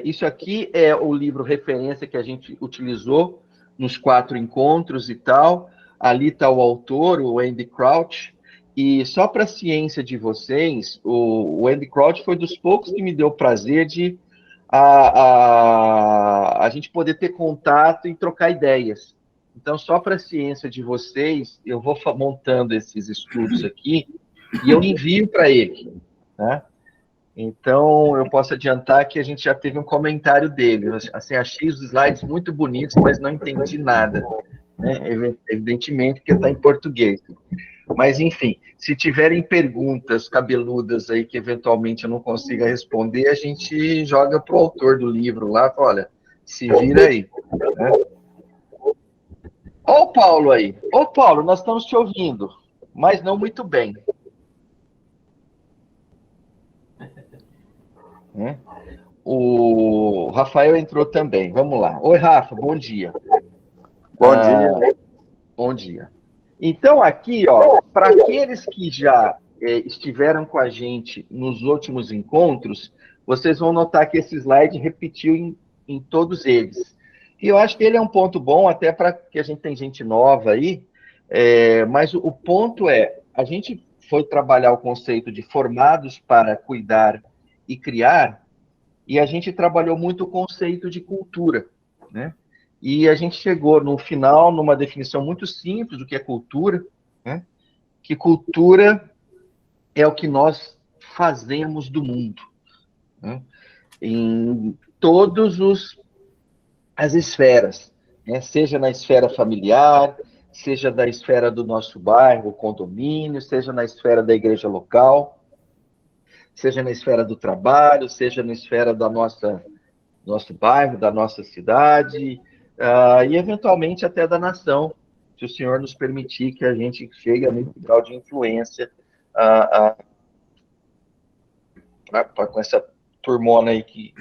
Isso aqui é o livro referência que a gente utilizou nos 4 encontros e tal. Ali está o autor, o Andy Crouch. E só para a ciência de vocês, o Andy Crouch foi dos poucos que me deu o prazer de a gente poder ter contato e trocar ideias. Então, só para a ciência de vocês, eu vou montando esses estudos aqui e eu envio para ele, né? Então, eu posso adiantar que a gente já teve um comentário dele. Assim, achei os slides muito bonitos, mas não entendi nada, né? Evidentemente, porque está em português. Mas, enfim, se tiverem perguntas cabeludas aí que eventualmente eu não consiga responder, a gente joga para o autor do livro lá, olha, se vira aí, né? Ó o Paulo aí. Ô, Paulo, nós estamos te ouvindo, mas não muito bem. Né? O Rafael entrou também. Vamos lá. Oi, Rafa, bom dia. Bom dia. Bom dia. Então, aqui, ó, para aqueles que já estiveram com a gente nos últimos encontros, vocês vão notar que esse slide repetiu em todos eles. E eu acho que ele é um ponto bom, até para que a gente tem gente nova aí, mas o ponto é, a gente foi trabalhar o conceito de formados para cuidar e criar, e a gente trabalhou muito o conceito de cultura, né? E a gente chegou no final numa definição muito simples do que é cultura, né? Que cultura é o que nós fazemos do mundo, né? Em todos as esferas, né? Seja na esfera familiar, seja da esfera do nosso bairro, condomínio, seja na esfera da igreja local, seja na esfera do trabalho, seja na esfera da nosso bairro, da nossa cidade, e eventualmente até da nação, se o Senhor nos permitir que a gente chegue a muito grau de influência com essa turmona aí que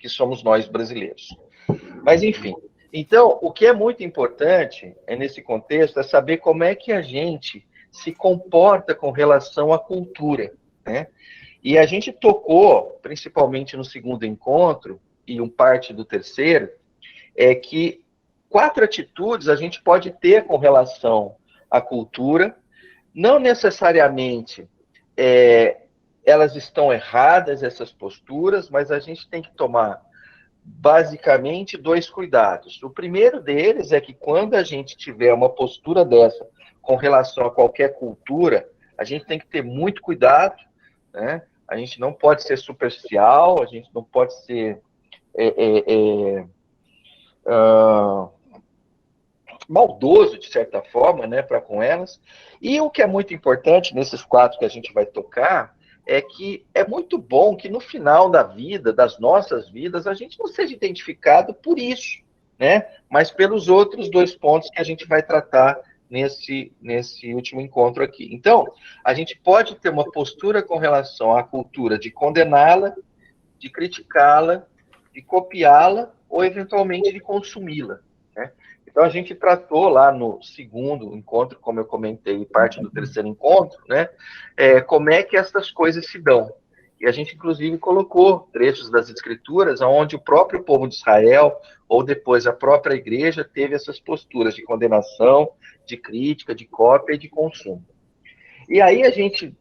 somos nós brasileiros. Mas, enfim, então, o que é muito importante nesse contexto é saber como é que a gente se comporta com relação à cultura, né? E a gente tocou, principalmente no segundo encontro, e parte do terceiro, é que 4 atitudes a gente pode ter com relação à cultura, não necessariamente elas estão erradas, essas posturas, mas a gente tem que tomar basicamente 2 cuidados. O primeiro deles é que quando a gente tiver uma postura dessa com relação a qualquer cultura, a gente tem que ter muito cuidado, né? A gente não pode ser superficial, a gente não pode ser maldoso, de certa forma, né, para com elas. E o que é muito importante nesses 4 que a gente vai tocar é que é muito bom que no final da vida, das nossas vidas, a gente não seja identificado por isso, né, mas pelos outros 2 pontos que a gente vai tratar nesse último encontro aqui. Então, a gente pode ter uma postura com relação à cultura de condená-la, de criticá-la, de copiá-la ou, eventualmente, de consumi-la, né? Então, a gente tratou lá no segundo encontro, como eu comentei, parte do terceiro encontro, né? Como é que essas coisas se dão. E a gente, inclusive, colocou trechos das Escrituras onde o próprio povo de Israel, ou depois a própria igreja, teve essas posturas de condenação, de crítica, de cópia e de consumo. E aí a gente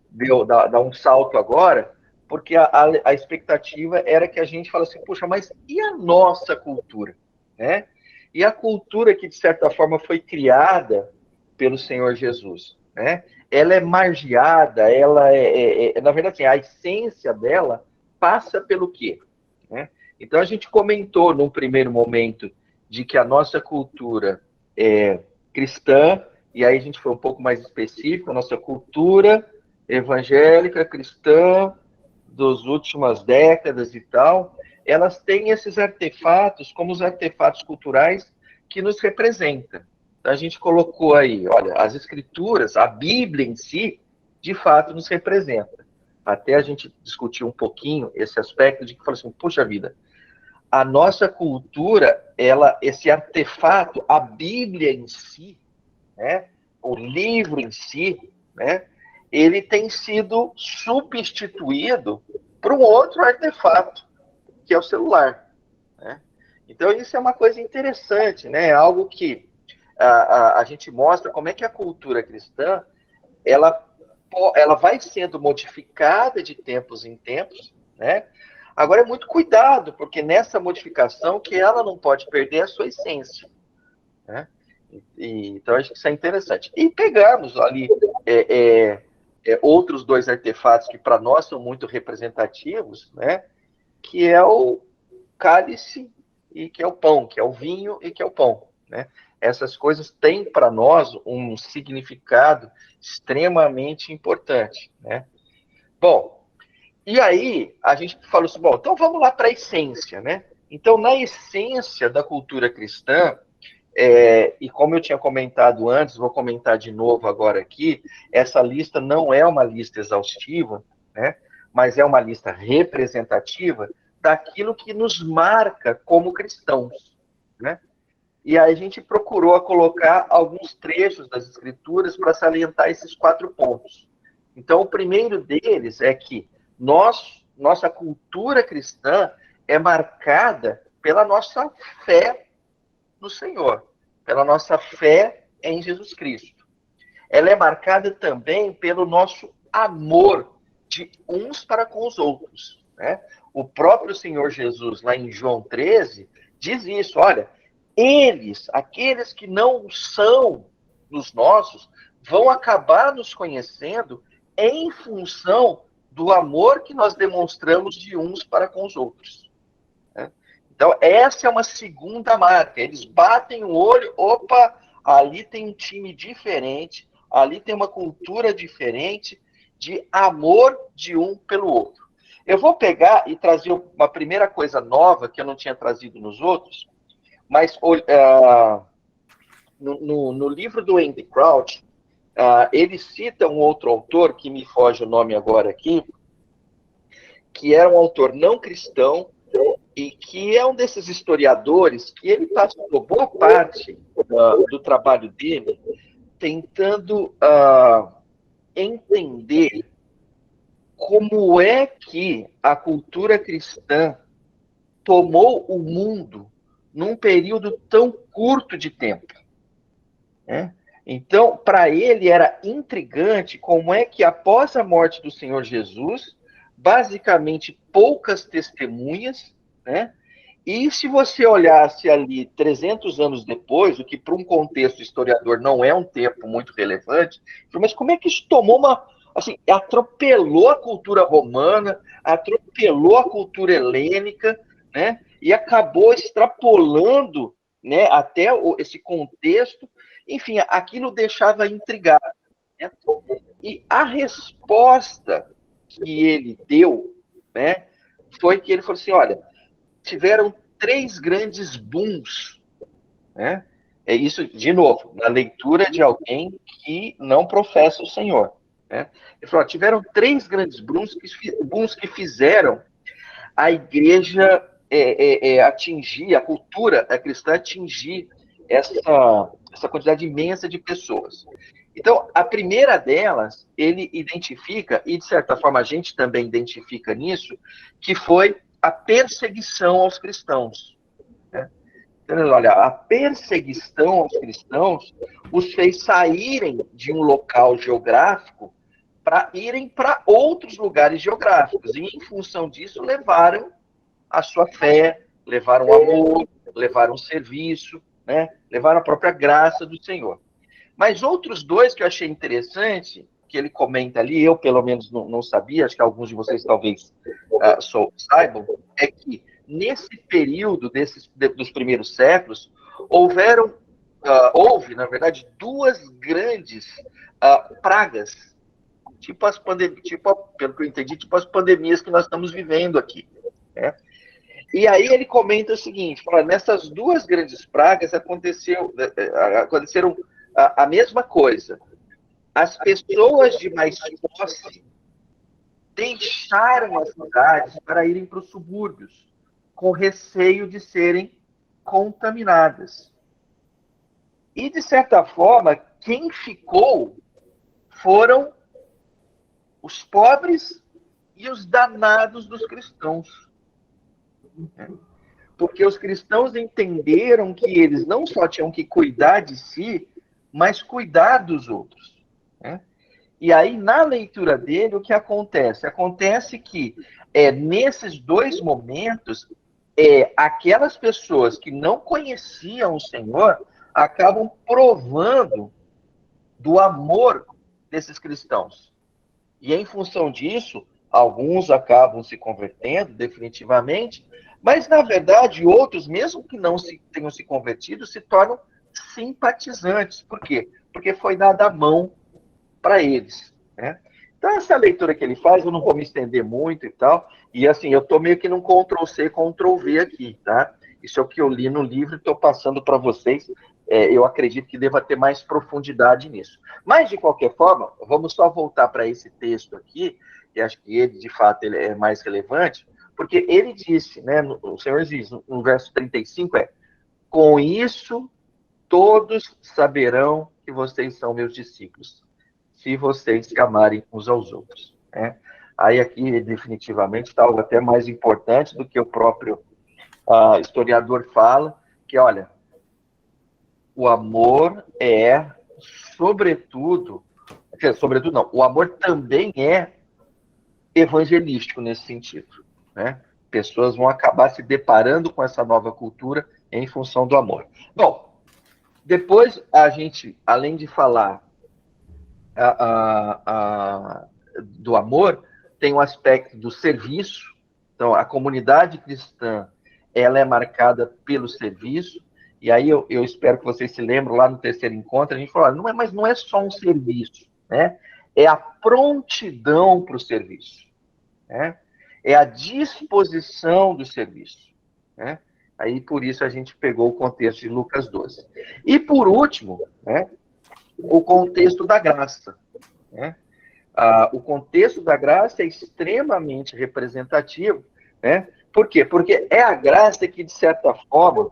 dá um salto agora, porque a expectativa era que a gente falasse assim, puxa, mas e a nossa cultura? Né? E a cultura que, de certa forma, foi criada pelo Senhor Jesus, né? Ela é margeada, ela na verdade, assim, a essência dela passa pelo quê? Né? Então, a gente comentou, num primeiro momento, de que a nossa cultura é cristã, e aí a gente foi um pouco mais específico, a nossa cultura evangélica, cristã, das últimas décadas e tal, elas têm esses artefatos como os artefatos culturais que nos representam. Então, a gente colocou aí, olha, as escrituras, a Bíblia em si, de fato nos representa. Até a gente discutiu um pouquinho esse aspecto de que falou assim, puxa vida, a nossa cultura, esse artefato, a Bíblia em si, né, o livro em si, né, ele tem sido substituído por um outro artefato, que é o celular, né? Então, isso é uma coisa interessante, né? Algo que a gente mostra como é que a cultura cristã, ela, ela vai sendo modificada de tempos em tempos, né? Agora, é muito cuidado, porque nessa modificação que ela não pode perder a sua essência, né? Então, acho que isso é interessante. E pegamos ali outros dois artefatos que para nós são muito representativos, né? Que é o cálice e que é o pão, que é o vinho e que é o pão, né? Essas coisas têm para nós um significado extremamente importante, né? Bom, e aí a gente falou assim, bom, então vamos lá para a essência, né? Então, na essência da cultura cristã, e como eu tinha comentado antes, vou comentar de novo agora aqui, essa lista não é uma lista exaustiva, né? Mas é uma lista representativa daquilo que nos marca como cristãos, né? E aí a gente procurou colocar alguns trechos das Escrituras para salientar esses 4 pontos. Então, o primeiro deles é que nossa cultura cristã é marcada pela nossa fé no Senhor, pela nossa fé em Jesus Cristo. Ela é marcada também pelo nosso amor de uns para com os outros, né? O próprio Senhor Jesus, lá em João 13, diz isso, olha, aqueles que não são os nossos, vão acabar nos conhecendo em função do amor que nós demonstramos de uns para com os outros, né? Então, essa é uma segunda marca. Eles batem o olho, opa, ali tem um time diferente, ali tem uma cultura diferente de amor de um pelo outro. Eu vou pegar e trazer uma primeira coisa nova que eu não tinha trazido nos outros, mas no livro do Andy Crouch, ele cita um outro autor, que me foge o nome agora aqui, que era um autor não cristão, e que é um desses historiadores que ele passou boa parte do trabalho dele tentando entender como é que a cultura cristã tomou o mundo num período tão curto de tempo, né? Então, para ele era intrigante como é que após a morte do Senhor Jesus, basicamente poucas testemunhas, né? E se você olhasse ali 300 anos depois, o que para um contexto historiador não é um tempo muito relevante, mas como é que isso tomou assim, atropelou a cultura romana, atropelou a cultura helênica, né? E acabou extrapolando, né, até esse contexto. Enfim, aquilo deixava intrigado, né? E a resposta que ele deu, né, foi que ele falou assim, olha, tiveram 3 grandes booms, né? É isso, de novo, na leitura de alguém que não professa o Senhor, né? Ele falou, tiveram 3 grandes booms que fizeram a igreja atingir, a cultura cristã atingir essa quantidade imensa de pessoas. Então, a primeira delas, ele identifica, e de certa forma a gente também identifica nisso, que foi a perseguição aos cristãos, né? Então, olha, a perseguição aos cristãos os fez saírem de um local geográfico para irem para outros lugares geográficos. E, em função disso, levaram a sua fé, levaram o amor, levaram o serviço, né? Levaram a própria graça do Senhor. Mas outros 2 que eu achei interessante, que ele comenta ali, eu pelo menos não sabia, acho que alguns de vocês talvez saibam, é que nesse período dos primeiros séculos, houve, na verdade, 2 grandes pragas, tipo as pandemias, pelo que eu entendi, tipo as pandemias que nós estamos vivendo aqui, né? E aí ele comenta o seguinte, fala, nessas 2 grandes pragas aconteceram a mesma coisa. As pessoas de mais posse deixaram as cidades para irem para os subúrbios, com receio de serem contaminadas. E, de certa forma, quem ficou foram os pobres e os danados dos cristãos. né? Porque os cristãos entenderam que eles não só tinham que cuidar de si, mas cuidar dos outros, né? E aí, na leitura dele, o que acontece? Acontece que, nesses dois momentos, aquelas pessoas que não conheciam o Senhor acabam provando do amor desses cristãos. E em função disso, alguns acabam se convertendo definitivamente, mas na verdade outros, mesmo que não tenham se convertido, se tornam simpatizantes. Por quê? Porque foi dada a mão para eles, né? Então essa leitura que ele faz, eu não vou me estender muito e tal, e assim, eu estou meio que num Ctrl+C, Ctrl+V aqui, tá? Isso é o que eu li no livro e estou passando para vocês. Eu acredito que deva ter mais profundidade nisso. Mas, de qualquer forma, vamos só voltar para esse texto aqui, e acho que ele, de fato, ele é mais relevante, porque ele disse, né, o Senhor diz, no verso 35, com isso todos saberão que vocês são meus discípulos, se vocês se amarem uns aos outros, né? Aí aqui, definitivamente, está algo até mais importante do que o próprio historiador fala, que, olha, o amor sobretudo não, o amor também é evangelístico nesse sentido, né? Pessoas vão acabar se deparando com essa nova cultura em função do amor. Bom, depois a gente, além de falar do amor, tem o aspecto do serviço. Então, a comunidade cristã, ela é marcada pelo serviço. E aí eu espero que vocês se lembrem, lá no terceiro encontro, a gente falou, mas não é só um serviço, né? É a prontidão para o serviço, né? É a disposição do serviço, né? Aí, por isso, a gente pegou o contexto de Lucas 12. E, por último, né, o contexto da graça, né? O contexto da graça é extremamente representativo, né? Por quê? Porque é a graça que, de certa forma,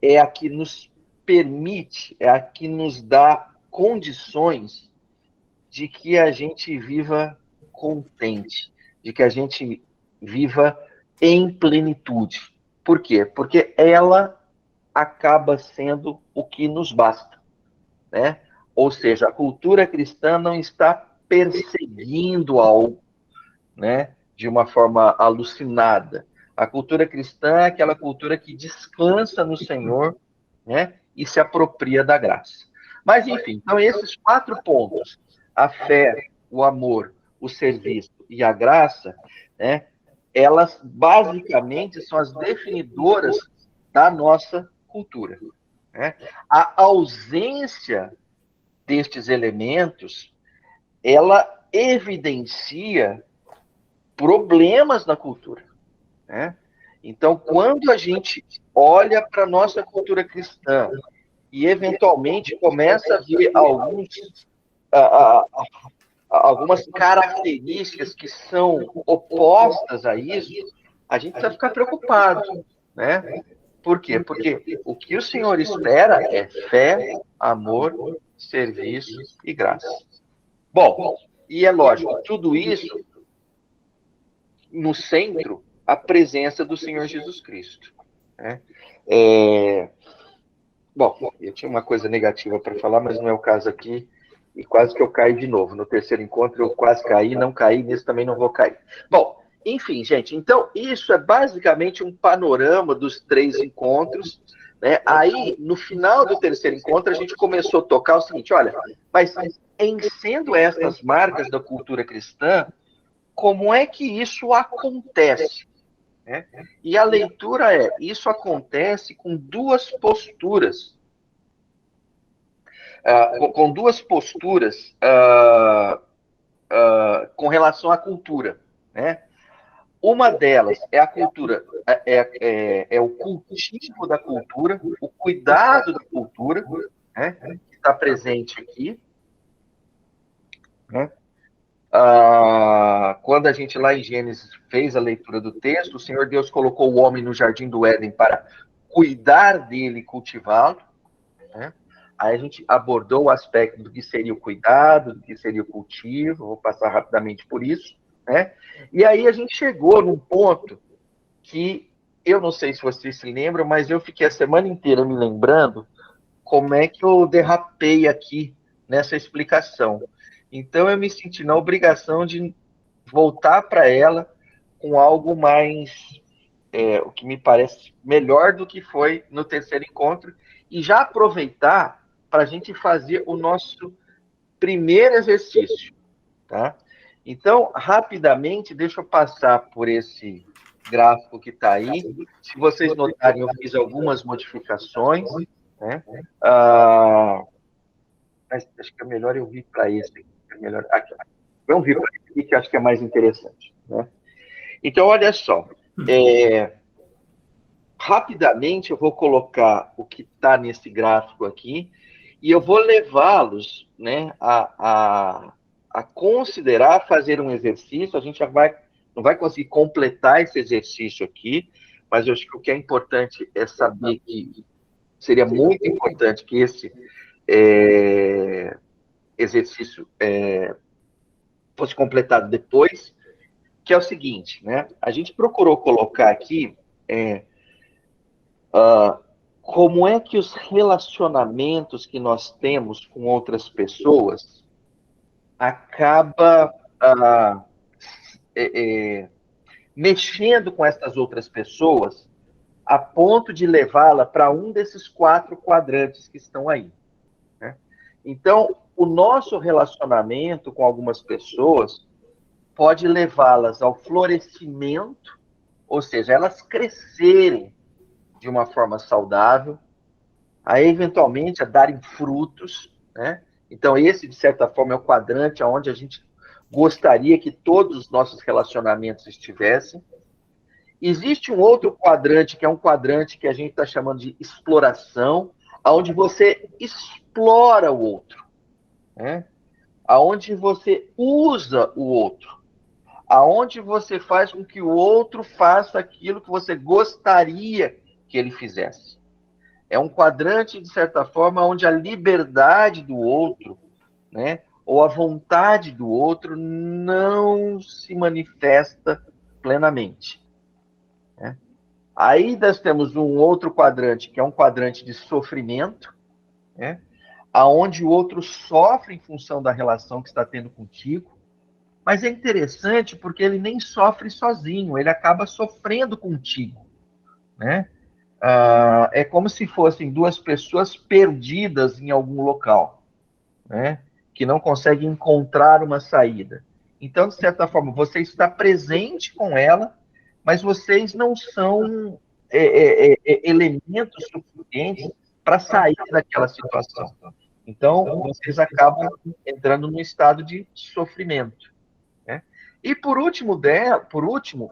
é a que nos permite, é a que nos dá condições de que a gente viva contente, de que a gente viva em plenitude. Por quê? Porque ela acaba sendo o que nos basta, né? Ou seja, a cultura cristã não está perseguindo algo, né, de uma forma alucinada. A cultura cristã é aquela cultura que descansa no Senhor, né, e se apropria da graça. Mas, enfim, então esses 4 pontos, a fé, o amor, o serviço e a graça, né, elas basicamente são as definidoras da nossa cultura, né? A ausência destes elementos, ela evidencia problemas na cultura, né? Então, quando a gente olha para a nossa cultura cristã e, eventualmente, começa a ver algumas características que são opostas a isso, a gente precisa ficar preocupado, né? Por quê? Porque o que o Senhor espera é fé, amor, serviço e graça. Bom, e é lógico, tudo isso no centro, a presença do Senhor Jesus Cristo, né? Bom, eu tinha uma coisa negativa para falar, mas não é o caso aqui, e quase que eu caí de novo. No terceiro encontro eu quase caí, não caí, nesse também não vou cair. Bom, enfim, gente, então isso é basicamente um panorama dos 3 encontros, né? Aí, no final do terceiro encontro, a gente começou a tocar o seguinte, olha, mas em sendo estas marcas da cultura cristã, como é que isso acontece, né? E a leitura isso acontece com duas posturas, com relação à cultura, né? Uma delas é a cultura, o cultivo da cultura, o cuidado da cultura, né? Que está presente aqui, né? Quando a gente lá em Gênesis fez a leitura do texto, o Senhor Deus colocou o homem no jardim do Éden para cuidar dele e cultivá-lo, né? Aí a gente abordou o aspecto do que seria o cuidado, do que seria o cultivo, vou passar rapidamente por isso, né? E aí a gente chegou num ponto que eu não sei se vocês se lembram, mas eu fiquei a semana inteira me lembrando como é que eu derrapei aqui nessa explicação. Então, eu me senti na obrigação de voltar para ela com algo mais, o que me parece melhor do que foi no terceiro encontro, e já aproveitar para a gente fazer o nosso primeiro exercício, tá? Então, rapidamente, deixa eu passar por esse gráfico que está aí. Se vocês notarem, eu fiz algumas modificações, né? Mas acho que é melhor eu vir para esse aqui. É melhor... aqui. Vamos vir para esse aqui, que acho que é mais interessante, né? Então, olha só. Rapidamente, eu vou colocar o que está nesse gráfico aqui e eu vou levá-los, né, a considerar fazer um exercício. A gente já não vai conseguir completar esse exercício aqui, mas eu acho que o que é importante é saber que seria muito importante que esse exercício fosse completado depois, que é o seguinte, né? A gente procurou colocar aqui como é que os relacionamentos que nós temos com outras pessoas acaba mexendo com essas outras pessoas a ponto de levá-la para um desses 4 quadrantes que estão aí, né? Então, o nosso relacionamento com algumas pessoas pode levá-las ao florescimento, ou seja, elas crescerem de uma forma saudável, a eventualmente a darem frutos, né? Então, esse, de certa forma, é o quadrante onde a gente gostaria que todos os nossos relacionamentos estivessem. Existe um outro quadrante, que é um quadrante que a gente está chamando de exploração, onde você explora o outro, né? Onde você usa o outro, aonde você faz com que o outro faça aquilo que você gostaria que ele fizesse. É um quadrante, de certa forma, onde a liberdade do outro, né, ou a vontade do outro não se manifesta plenamente, né? Aí nós temos um outro quadrante, que é um quadrante de sofrimento, né, aonde o outro sofre em função da relação que está tendo contigo, mas é interessante porque ele nem sofre sozinho, ele acaba sofrendo contigo, né? É como se fossem 2 pessoas perdidas em algum local, né? Que não conseguem encontrar uma saída. Então, de certa forma, você está presente com ela, mas vocês não são elementos suficientes para sair daquela situação. Então, vocês acabam entrando num estado de sofrimento, né? E por último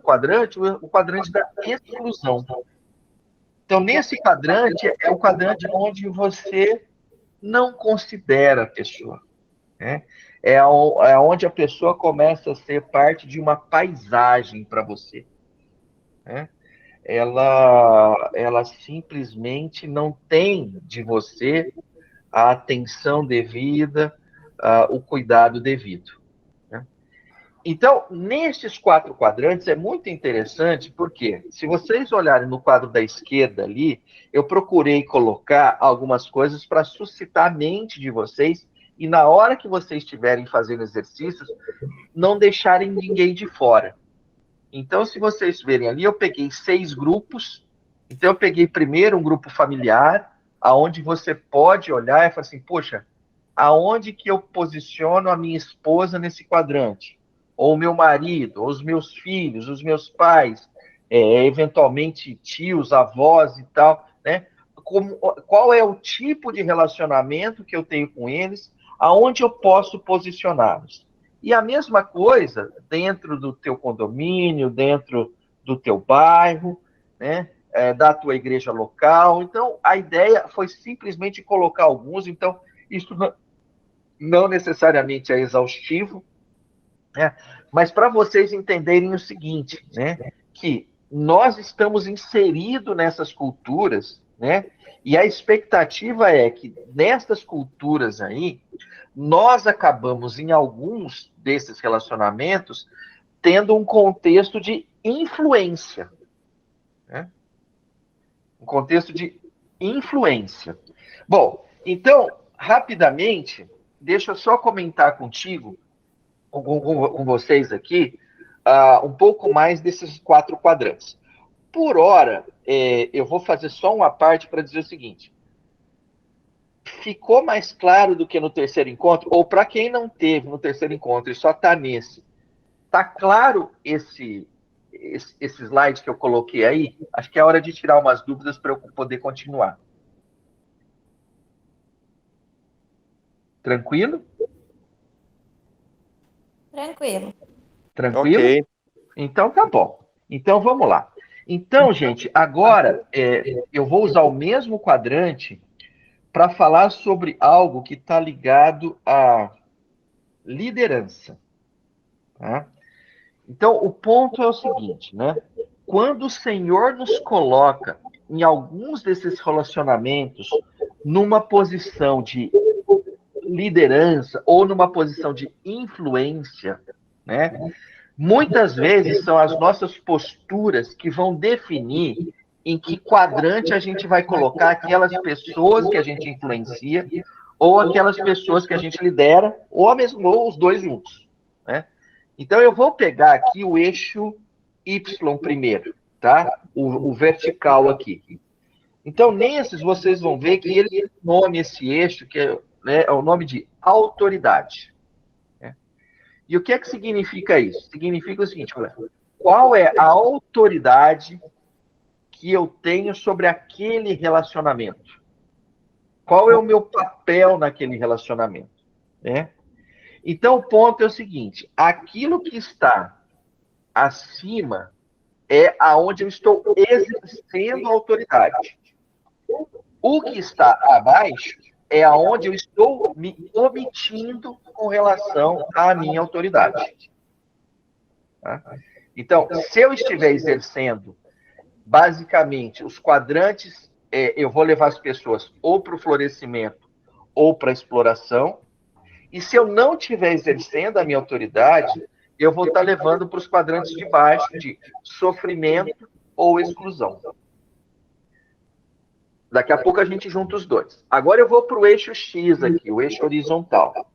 quadrante, o quadrante da exclusão. Então, nesse quadrante, é o quadrante onde você não considera a pessoa, né? É onde a pessoa começa a ser parte de uma paisagem para você, né? Ela simplesmente não tem de você a atenção devida, o cuidado devido, né? Então, nestes 4 quadrantes é muito interessante, porque se vocês olharem no quadro da esquerda ali, eu procurei colocar algumas coisas para suscitar a mente de vocês, e na hora que vocês estiverem fazendo exercícios, não deixarem ninguém de fora. Então, se vocês verem ali, eu peguei 6 grupos. Então, eu peguei primeiro um grupo familiar, aonde você pode olhar e falar assim, poxa, aonde que eu posiciono a minha esposa nesse quadrante? Ou o meu marido, ou os meus filhos, os meus pais, eventualmente tios, avós e tal, né? Qual é o tipo de relacionamento que eu tenho com eles, aonde eu posso posicioná-los? E a mesma coisa dentro do teu condomínio, dentro do teu bairro, né? Da tua igreja local. Então, a ideia foi simplesmente colocar alguns. Então, isso não necessariamente é exaustivo, né? Mas para vocês entenderem o seguinte, né? Que nós estamos inseridos nessas culturas, né? E a expectativa é que nestas culturas aí, nós acabamos, em alguns desses relacionamentos, tendo um contexto de influência. né? Um contexto de influência. Bom, então, rapidamente, deixa eu só comentar contigo, com vocês aqui, um pouco mais desses 4 quadrantes. Por hora, eu vou fazer só uma parte para dizer o seguinte. Ficou mais claro do que no terceiro encontro? Ou para quem não teve no terceiro encontro e só está nesse, está claro esse slide que eu coloquei aí? Acho que é hora de tirar umas dúvidas para eu poder continuar. Tranquilo? Tranquilo. Tranquilo? Ok. Então tá bom. Então vamos lá. Então, gente, agora eu vou usar o mesmo quadrante para falar sobre algo que está ligado à liderança. Tá? Então, o ponto é o seguinte, né? Quando o Senhor nos coloca em alguns desses relacionamentos numa posição de liderança ou numa posição de influência, né? Muitas vezes são as nossas posturas que vão definir em que quadrante a gente vai colocar aquelas pessoas que a gente influencia ou aquelas pessoas que a gente lidera, ou os dois juntos, né? Então, eu vou pegar aqui o eixo Y primeiro, tá? O vertical aqui. Então, nesses, vocês vão ver que ele tem nome, esse eixo, que é o nome de autoridade. Né? E o que é que significa isso? Significa o seguinte, olha, qual é a autoridade que eu tenho sobre aquele relacionamento? Qual é o meu papel naquele relacionamento? Né? Então, o ponto é o seguinte, aquilo que está acima é aonde eu estou exercendo a autoridade. O que está abaixo é aonde eu estou me omitindo com relação à minha autoridade. Tá? Então, se eu estiver exercendo, basicamente, os quadrantes, eu vou levar as pessoas ou para o florescimento ou para a exploração, e se eu não estiver exercendo a minha autoridade, eu vou estar levando para os quadrantes de baixo de sofrimento ou exclusão. Daqui a pouco a gente junta os dois. Agora eu vou para o eixo X aqui, o eixo horizontal.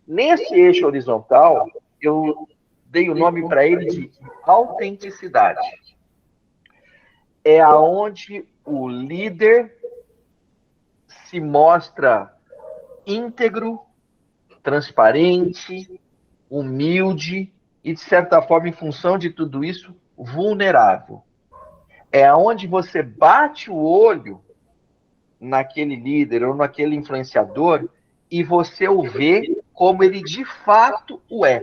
Nesse eixo horizontal, eu dei o nome para ele de autenticidade. É aonde o líder se mostra íntegro, transparente, humilde e, de certa forma, em função de tudo isso, vulnerável. É aonde você bate o olho naquele líder ou naquele influenciador e você o vê como ele de fato o é.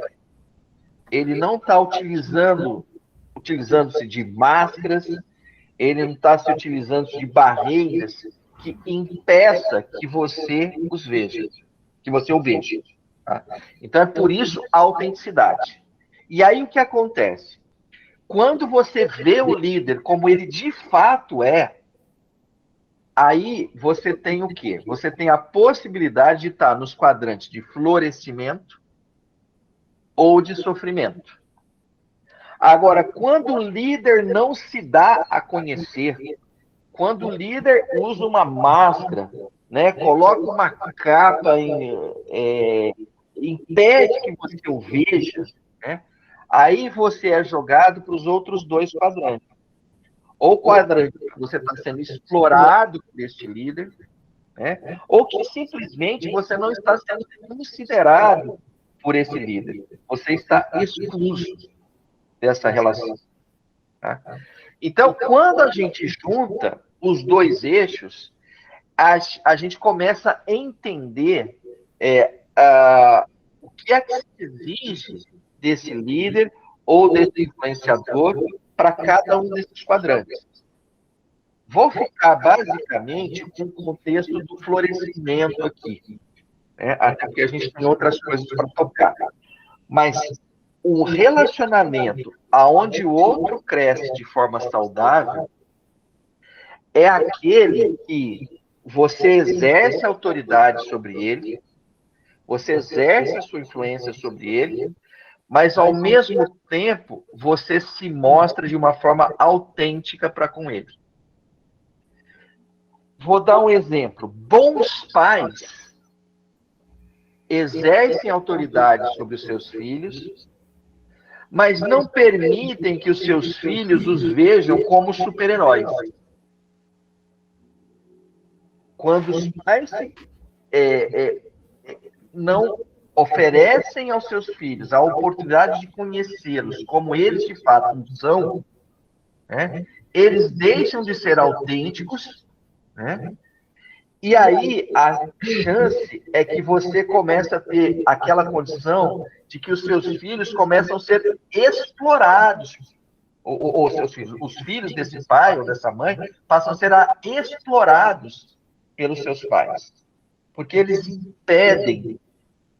Ele não está utilizando-se de máscaras, ele não está se utilizando de barreiras que impeça que você os veja, que você o veja. Tá? Então é por isso a autenticidade. E aí o que acontece? Quando você vê o líder como ele de fato é, aí você tem o quê? Você tem a possibilidade de estar nos quadrantes de florescimento ou de sofrimento. Agora, quando o líder não se dá a conhecer, quando o líder usa uma máscara, né, coloca uma capa, impede que você o veja, né, aí você é jogado para os outros dois quadrantes. Ou quadrante que você está sendo explorado por este líder, né, ou que simplesmente você não está sendo considerado por esse líder. Você está excluso dessa relação. Tá? Então, quando a gente junta os dois eixos, a gente começa a entender o que é que se exige desse líder ou desse influenciador para cada um desses quadrantes. Vou ficar basicamente com o contexto do florescimento aqui, né? Até porque a gente tem outras coisas para tocar. Mas um relacionamento aonde o outro cresce de forma saudável é aquele que você exerce a autoridade sobre ele, você exerce a sua influência sobre ele, mas ao mesmo tempo você se mostra de uma forma autêntica para com ele. Vou dar um exemplo. Bons pais exercem autoridade sobre os seus filhos, mas não permitem que os seus filhos os vejam como super-heróis. Quando os pais não oferecem aos seus filhos a oportunidade de conhecê-los como eles de fato são, né, eles deixam de ser autênticos, né? E aí a chance é que você começa a ter aquela condição de que os seus filhos começam a ser explorados, ou seus filhos, os filhos desse pai ou dessa mãe passam a ser explorados pelos seus pais, porque eles impedem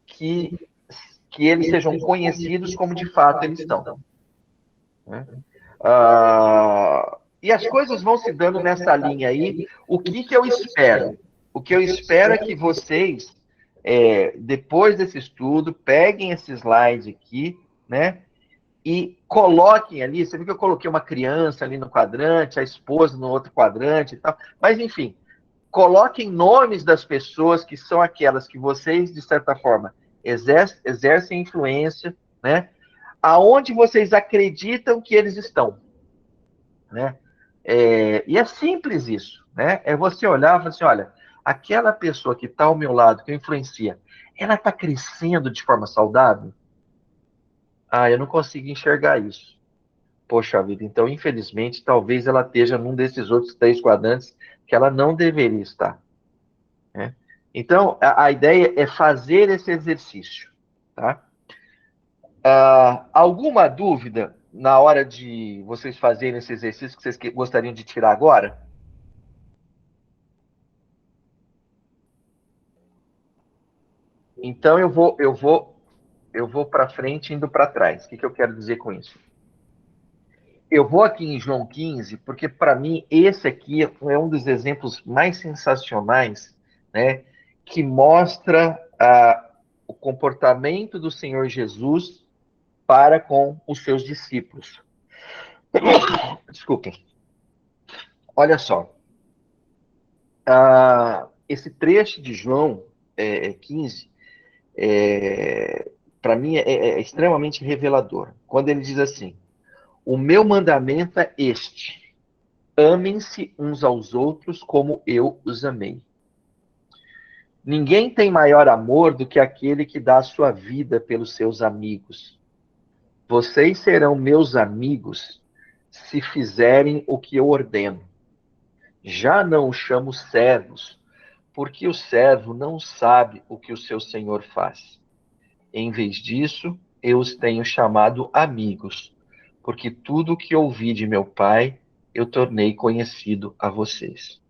que eles sejam conhecidos como de fato eles estão. Né? E as coisas vão se dando nessa linha aí. O que eu espero? O que eu espero é que vocês, depois desse estudo, peguem esse slide aqui, né? E coloquem ali. Você viu que eu coloquei uma criança ali no quadrante, a esposa no outro quadrante e tal. Mas, enfim, coloquem nomes das pessoas que são aquelas que vocês, de certa forma, exercem influência, né? Aonde vocês acreditam que eles estão, né? E é simples isso, né? É você olhar e falar assim, olha, aquela pessoa que está ao meu lado, que influencia, ela está crescendo de forma saudável? Ah, eu não consigo enxergar isso. Poxa vida, então, infelizmente, talvez ela esteja num desses outros 3 quadrantes que ela não deveria estar, né? Então, a ideia é fazer esse exercício, tá? Alguma dúvida na hora de vocês fazerem esse exercício que vocês gostariam de tirar agora? Então eu vou para frente indo para trás. O que eu quero dizer com isso? Eu vou aqui em João 15, porque para mim esse aqui é um dos exemplos mais sensacionais, né, que mostra o comportamento do Senhor Jesus para com os seus discípulos. Desculpem. Olha só. Esse trecho de João 15, para mim, é extremamente revelador. Quando ele diz assim: o meu mandamento é este: amem-se uns aos outros como eu os amei. Ninguém tem maior amor do que aquele que dá a sua vida pelos seus amigos. Vocês serão meus amigos se fizerem o que eu ordeno. Já não os chamo servos, porque o servo não sabe o que o seu senhor faz. Em vez disso, eu os tenho chamado amigos, porque tudo o que ouvi de meu Pai, eu tornei conhecido a vocês.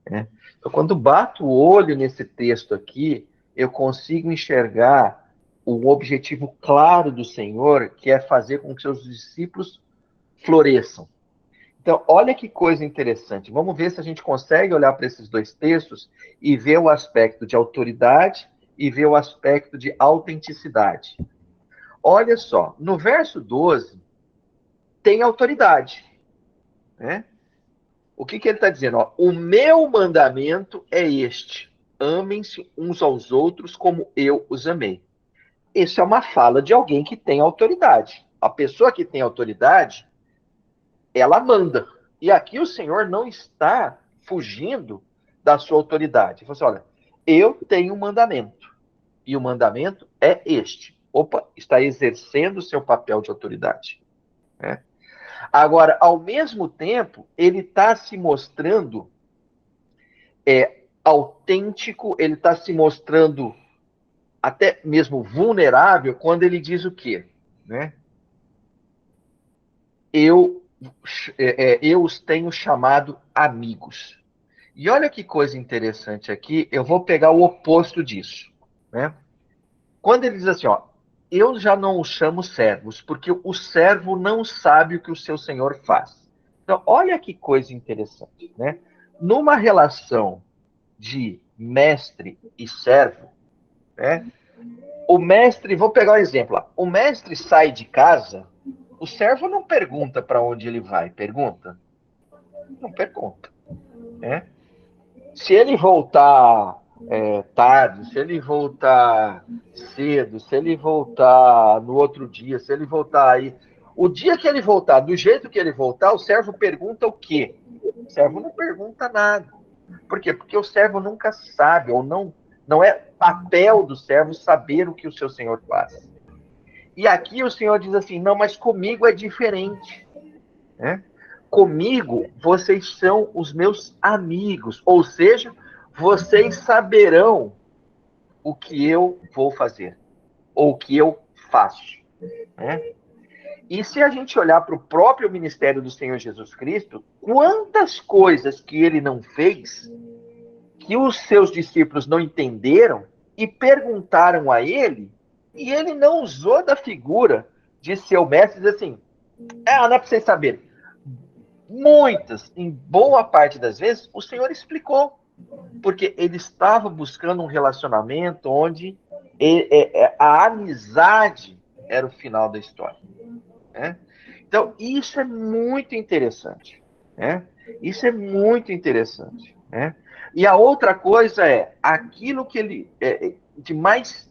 Então, quando bato o olho nesse texto aqui, eu consigo enxergar um objetivo claro do Senhor, que é fazer com que seus discípulos floresçam. Então, olha que coisa interessante. Vamos ver se a gente consegue olhar para esses dois textos e ver o aspecto de autoridade e ver o aspecto de autenticidade. Olha só, no verso 12, tem autoridade, né? O que ele está dizendo? Ó, o meu mandamento é este: amem-se uns aos outros como eu os amei. Isso é uma fala de alguém que tem autoridade. A pessoa que tem autoridade, ela manda. E aqui o Senhor não está fugindo da sua autoridade. Ele falou assim, olha, eu tenho um mandamento. E o mandamento é este. Opa, está exercendo o seu papel de autoridade. Né? Agora, ao mesmo tempo, ele está se mostrando autêntico, ele está se mostrando até mesmo vulnerável quando ele diz o quê? Né? Eu os tenho chamado amigos. E olha que coisa interessante aqui, eu vou pegar o oposto disso. Né? Quando ele diz assim, ó, eu já não os chamo servos, porque o servo não sabe o que o seu senhor faz. Então, olha que coisa interessante. Né? Numa relação de mestre e servo, né, O mestre, vou pegar um exemplo lá. O mestre sai de casa, o servo não pergunta para onde ele vai. Pergunta? Não pergunta. Né? Se ele voltar tarde, se ele voltar cedo, se ele voltar no outro dia, se ele voltar aí. O dia que ele voltar, do jeito que ele voltar, o servo pergunta o quê? O servo não pergunta nada. Por quê? Porque o servo nunca sabe, ou não é papel do servo saber o que o seu senhor faz. E aqui o senhor diz assim, não, mas comigo é diferente. Né? Comigo, vocês são os meus amigos, ou seja, vocês saberão o que eu vou fazer, ou o que eu faço. Né? E se a gente olhar para o próprio ministério do Senhor Jesus Cristo, quantas coisas que ele não fez, que os seus discípulos não entenderam e perguntaram a ele, e ele não usou da figura de seu mestre, diz assim, não é para vocês saberem. Muitas, em boa parte das vezes, o Senhor explicou, porque ele estava buscando um relacionamento onde a amizade era o final da história. Né? Então, isso é muito interessante. Né? Isso é muito interessante. Né? E a outra coisa é aquilo que ele de mais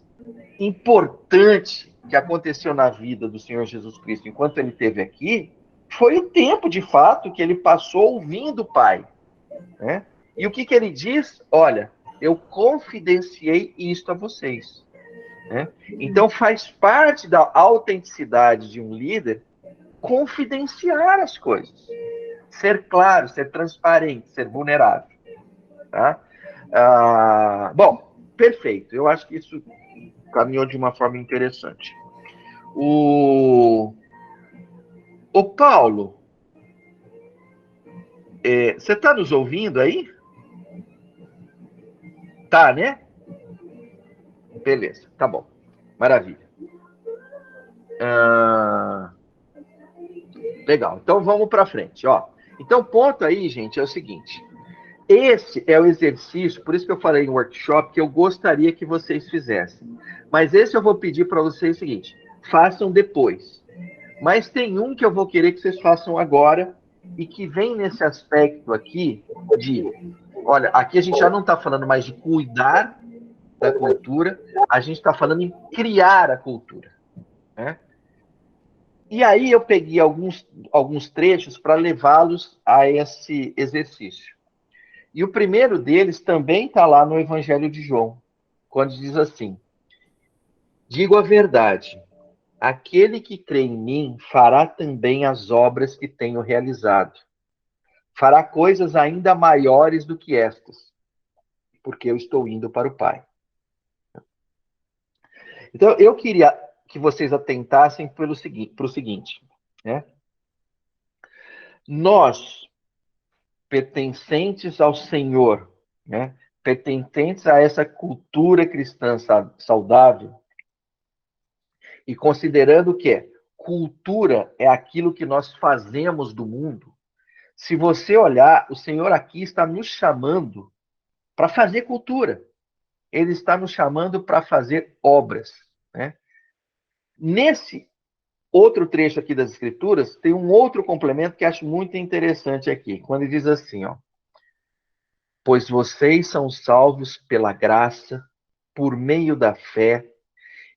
importante que aconteceu na vida do Senhor Jesus Cristo enquanto ele esteve aqui foi o tempo, de fato, que ele passou ouvindo o Pai. Né? E o que ele diz? Olha, eu confidenciei isto a vocês. Né? Então, faz parte da autenticidade de um líder confidenciar as coisas. Ser claro, ser transparente, ser vulnerável. Tá? Bom, perfeito. Eu acho que isso caminhou de uma forma interessante. O Paulo, você está nos ouvindo aí? Tá, né? Beleza, tá bom. Maravilha. Legal, então vamos para frente. Ó. Então, o ponto aí, gente, é o seguinte. Esse é o exercício, por isso que eu falei em workshop, que eu gostaria que vocês fizessem. Mas esse eu vou pedir para vocês o seguinte, façam depois. Mas tem um que eu vou querer que vocês façam agora e que vem nesse aspecto aqui de, olha, aqui a gente já não está falando mais de cuidar da cultura, a gente está falando em criar a cultura. Né? E aí eu peguei alguns trechos para levá-los a esse exercício. E o primeiro deles também está lá no Evangelho de João, quando diz assim: digo a verdade, aquele que crê em mim fará também as obras que tenho realizado. Fará coisas ainda maiores do que estas, porque eu estou indo para o Pai. Então, eu queria que vocês atentassem para o seguinte, né? Nós, pertencentes ao Senhor, né? Pertencentes a essa cultura cristã saudável, e considerando que cultura é aquilo que nós fazemos do mundo, se você olhar, o Senhor aqui está nos chamando para fazer cultura. Ele está nos chamando para fazer obras. Né? Nesse outro trecho aqui das Escrituras, tem um outro complemento que acho muito interessante aqui, quando ele diz assim, ó, pois vocês são salvos pela graça, por meio da fé.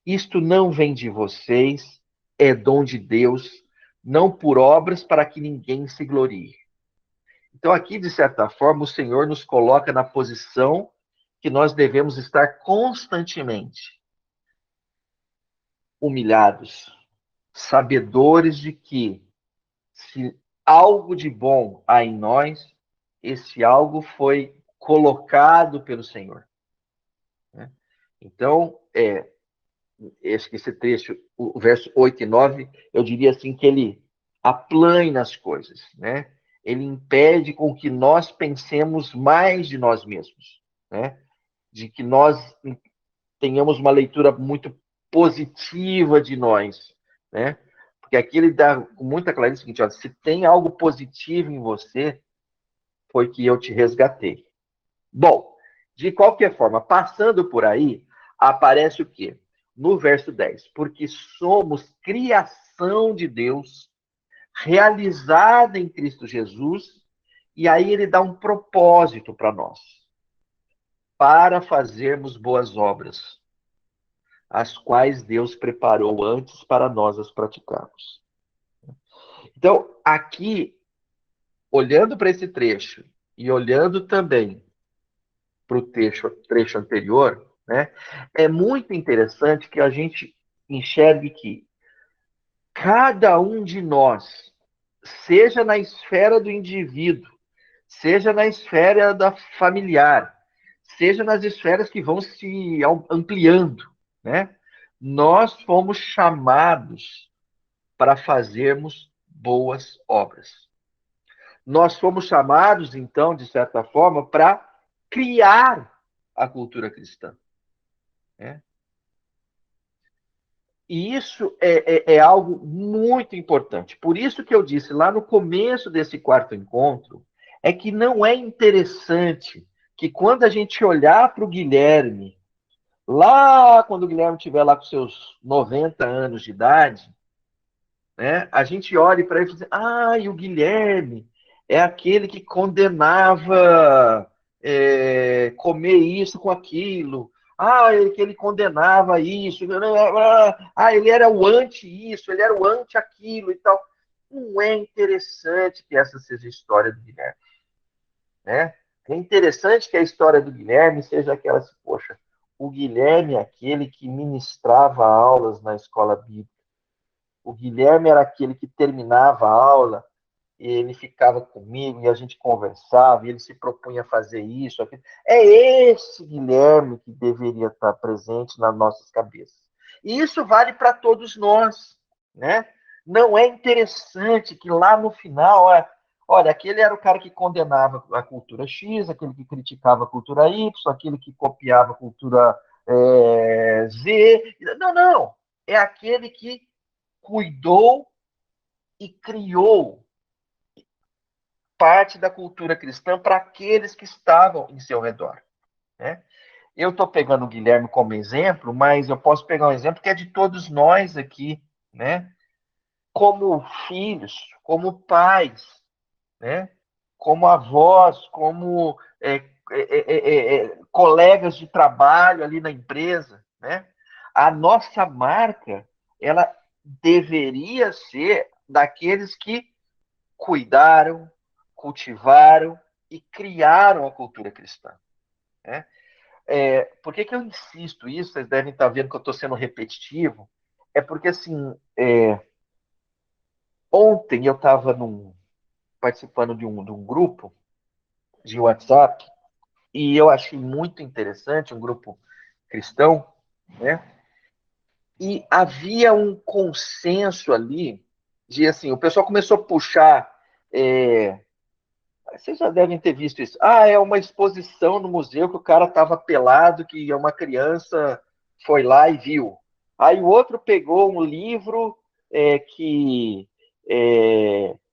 Isto não vem de vocês, é dom de Deus, não por obras para que ninguém se glorie. Então, aqui, de certa forma, o Senhor nos coloca na posição que nós devemos estar constantemente humilhados, sabedores de que, se algo de bom há em nós, esse algo foi colocado pelo Senhor. Né? Então, esse trecho, o verso 8 e 9, eu diria assim que ele aplana as coisas, né? Ele impede com que nós pensemos mais de nós mesmos, né? De que nós tenhamos uma leitura muito positiva de nós, né? Porque aqui ele dá com muita clareza o seguinte, ó, se tem algo positivo em você, foi que eu te resgatei. Bom, de qualquer forma, passando por aí, aparece o quê? no verso 10, porque somos criação de Deus, realizada em Cristo Jesus, e aí ele dá um propósito para nós, para fazermos boas obras, as quais Deus preparou antes para nós as praticarmos. Então, aqui, olhando para esse trecho e olhando também para o trecho anterior, né, é muito interessante que a gente enxergue que cada um de nós, seja na esfera do indivíduo, seja na esfera da familiar, seja nas esferas que vão se ampliando, né? Nós fomos chamados para fazermos boas obras. Nós fomos chamados, então, de certa forma, para criar a cultura cristã, né? E isso é algo muito importante. Por isso que eu disse lá no começo desse quarto encontro, é que não é interessante que quando a gente olhar para o Guilherme, lá quando o Guilherme estiver lá com seus 90 anos de idade, né, a gente olhe para ele e fala assim, e o Guilherme é aquele que condenava comer isso com aquilo, que ele condenava isso, ele era o anti isso, ele era o anti aquilo e tal. Não é interessante que essa seja a história do Guilherme, né? É interessante que a história do Guilherme seja aquela assim, poxa, o Guilherme é aquele que ministrava aulas na escola bíblica. O Guilherme era aquele que terminava a aula e ele ficava comigo e a gente conversava e ele se propunha a fazer isso, aquilo. É esse Guilherme que deveria estar presente nas nossas cabeças. E isso vale para todos nós, né? Não é interessante que lá no final, olha, aquele era o cara que condenava a cultura X, aquele que criticava a cultura Y, aquele que copiava a cultura Z. Não, não. É aquele que cuidou e criou parte da cultura cristã para aqueles que estavam em seu redor, né? Eu estou pegando o Guilherme como exemplo, mas eu posso pegar um exemplo que é de todos nós aqui, né? Como filhos, como pais, né? Como avós, como colegas de trabalho ali na empresa, né? A nossa marca, ela deveria ser daqueles que cuidaram, cultivaram e criaram a cultura cristã, né? Por que eu insisto isso? Vocês devem estar vendo que eu estou sendo repetitivo. É porque, assim, ontem eu estava participando de um grupo de WhatsApp e eu achei muito interessante, um grupo cristão, né? E havia um consenso ali de, assim, o pessoal começou a puxar vocês já devem ter visto isso. É uma exposição no museu que o cara estava pelado, que uma criança foi lá e viu. Aí o outro pegou um livro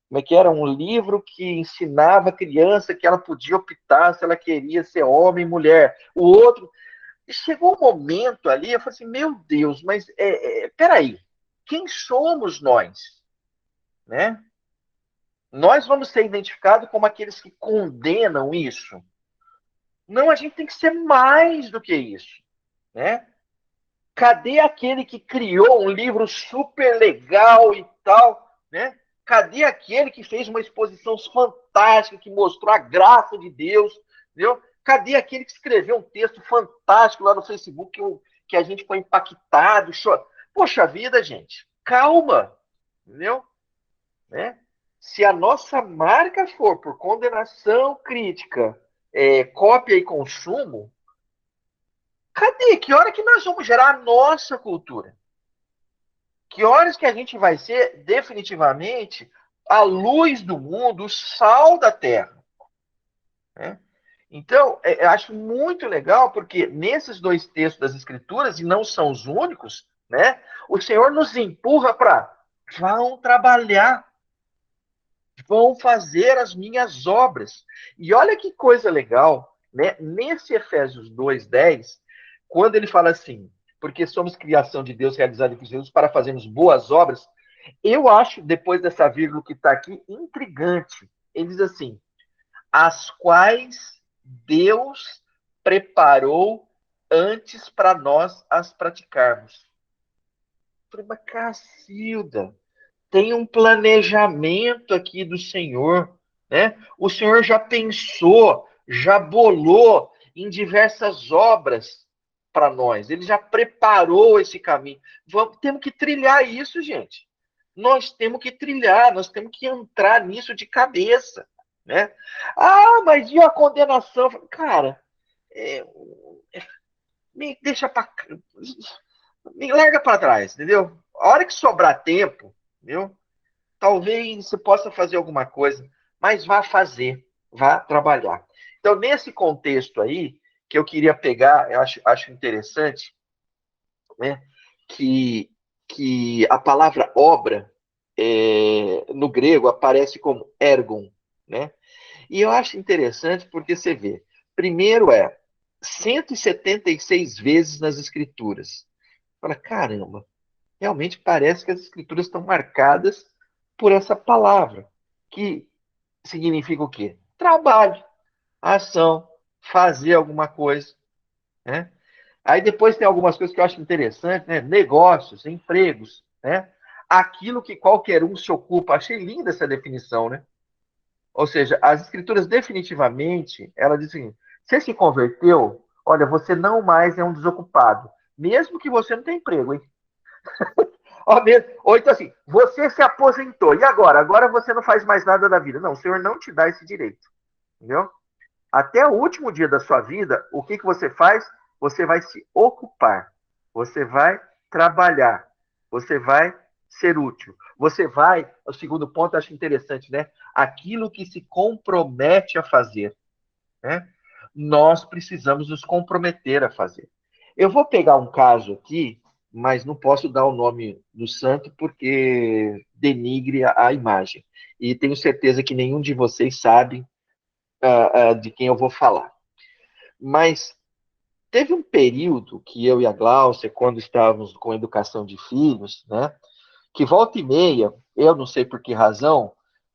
como é que era? Um livro que ensinava a criança que ela podia optar se ela queria ser homem ou mulher. O outro. E chegou um momento ali, eu falei assim, meu Deus, mas peraí, quem somos nós? Né? Nós vamos ser identificados como aqueles que condenam isso? Não, a gente tem que ser mais do que isso, né? Cadê aquele que criou um livro super legal e tal, né? Cadê aquele que fez uma exposição fantástica, que mostrou a graça de Deus, entendeu? Cadê aquele que escreveu um texto fantástico lá no Facebook que a gente foi impactado, chorou? Poxa vida, gente, calma, entendeu? Né? Se a nossa marca for por condenação crítica, cópia e consumo, cadê? Que hora que nós vamos gerar a nossa cultura? Que horas que a gente vai ser definitivamente a luz do mundo, o sal da terra? Né? Então, eu acho muito legal, porque nesses dois textos das Escrituras, e não são os únicos, né, o Senhor nos empurra para vão trabalhar, vão fazer as minhas obras. E olha que coisa legal, né? Nesse Efésios 2:10, quando ele fala assim, porque somos criação de Deus realizada em Cristo Jesus para fazermos boas obras. Eu acho, depois dessa vírgula que está aqui, intrigante. Ele diz assim, as quais Deus preparou antes para nós as praticarmos. Eu falei, mas Cacilda, tem um planejamento aqui do Senhor, né? O Senhor já pensou, já bolou em diversas obras para nós. Ele já preparou esse caminho. Temos que trilhar isso, gente. Nós temos que trilhar, nós temos que entrar nisso de cabeça, né? Ah, mas e a condenação? Cara, é, me deixa para me larga para trás, entendeu? A hora que sobrar tempo, entendeu? Talvez você possa fazer alguma coisa, mas vá fazer, vá trabalhar. Então, nesse contexto aí, que eu queria pegar, eu acho interessante, né, que a palavra obra, no grego, aparece como ergon, né? E eu acho interessante porque você vê, primeiro 176 vezes nas escrituras. Fala, caramba, realmente parece que as escrituras estão marcadas por essa palavra, que significa o quê? Trabalho, ação, fazer alguma coisa, né? Aí depois tem algumas coisas que eu acho interessante, né? Negócios, empregos, né? Aquilo que qualquer um se ocupa. Achei linda essa definição, né? Ou seja, as escrituras definitivamente, ela diz assim, você se converteu, olha, você não mais é um desocupado, mesmo que você não tenha emprego, hein? Ou então assim, você se aposentou, e agora? Agora você não faz mais nada da vida. Não, o Senhor não te dá esse direito, entendeu? Até o último dia da sua vida, o que você faz? Você vai se ocupar, você vai trabalhar, você vai ser útil. Você vai, o segundo ponto, eu acho interessante, né? Aquilo que se compromete a fazer, né? Nós precisamos nos comprometer a fazer. Eu vou pegar um caso aqui, mas não posso dar o nome do santo porque denigre a imagem. E tenho certeza que nenhum de vocês sabe de quem eu vou falar. Mas teve um período que eu e a Glaucia, quando estávamos com educação de filhos, né, que volta e meia, eu não sei por que razão,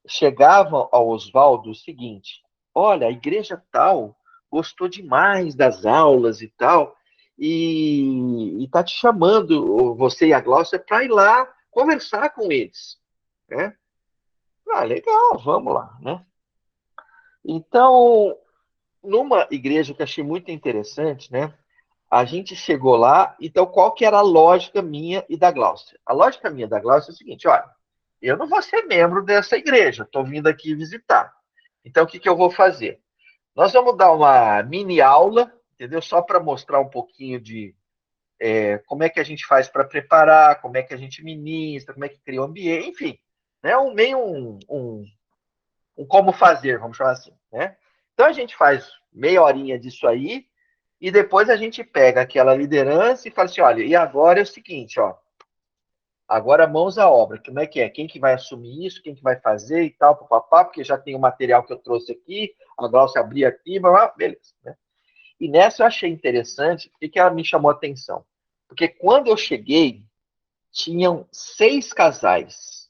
chegava ao Oswaldo o seguinte: olha, a igreja tal gostou demais das aulas e tal, e tá te chamando, você e a Glaucia, para ir lá conversar com eles, né? Ah, legal, vamos lá, né? Então, numa igreja que eu achei muito interessante, né? A gente chegou lá, então qual que era a lógica minha e da Glaucia? A lógica minha e da Glaucia é o seguinte, olha, eu não vou ser membro dessa igreja, estou vindo aqui visitar. Então, o que eu vou fazer? Nós vamos dar uma mini aula, entendeu? Só para mostrar um pouquinho de como é que a gente faz para preparar, como é que a gente ministra, como é que cria o ambiente, enfim, né? Meio um como fazer, vamos chamar assim, né? Então, a gente faz meia horinha disso aí, e depois a gente pega aquela liderança e fala assim, olha, e agora é o seguinte, ó, agora mãos à obra, como é que é? Quem que vai assumir isso, quem que vai fazer e tal, papapá, porque já tem o material que eu trouxe aqui, a Glaucia abrir aqui, beleza, né? E nessa eu achei interessante, porque que ela me chamou a atenção? Porque quando eu cheguei, tinham 6 casais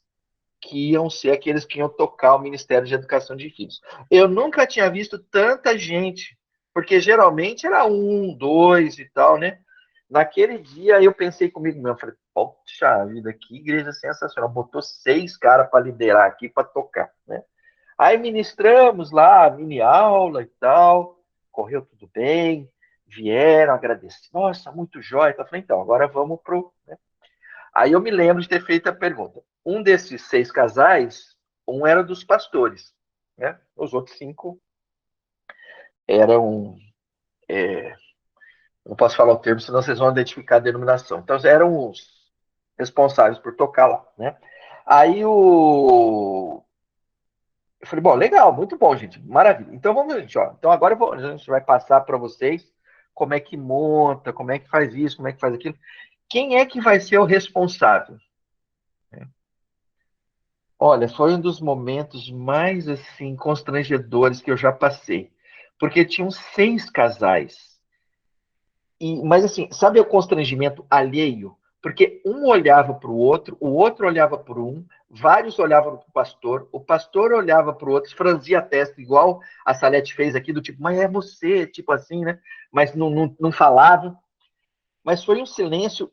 que iam ser aqueles que iam tocar o Ministério de Educação de Filhos. Eu nunca tinha visto tanta gente, porque geralmente era um, dois e tal, né? Naquele dia eu pensei comigo mesmo, falei, poxa vida, que igreja sensacional, botou 6 caras para liderar aqui, para tocar, né? Aí ministramos lá, mini aula e tal, correu tudo bem, vieram agradecer, nossa, muito jóia. Eu falei, então, agora vamos pro, né? Aí eu me lembro de ter feito a pergunta. Um desses 6 casais, um era dos pastores, né? Os outros 5 eram. Não posso falar o termo, senão vocês vão identificar a denominação. Então, eram os responsáveis por tocar lá, né? Aí eu falei, bom, legal, muito bom, gente, maravilha. Então vamos, gente, ó. Então agora a gente vai passar para vocês como é que monta, como é que faz isso, como é que faz aquilo. Quem é que vai ser o responsável? Olha, foi um dos momentos mais assim constrangedores que eu já passei, porque tinham 6 casais Mas assim, sabe o constrangimento alheio? Porque um olhava para o outro olhava para um, vários olhavam para o pastor olhava para o outro, franzia a testa, igual a Salete fez aqui, do tipo, mas é você, tipo assim, né? Mas não falava. Mas foi um silêncio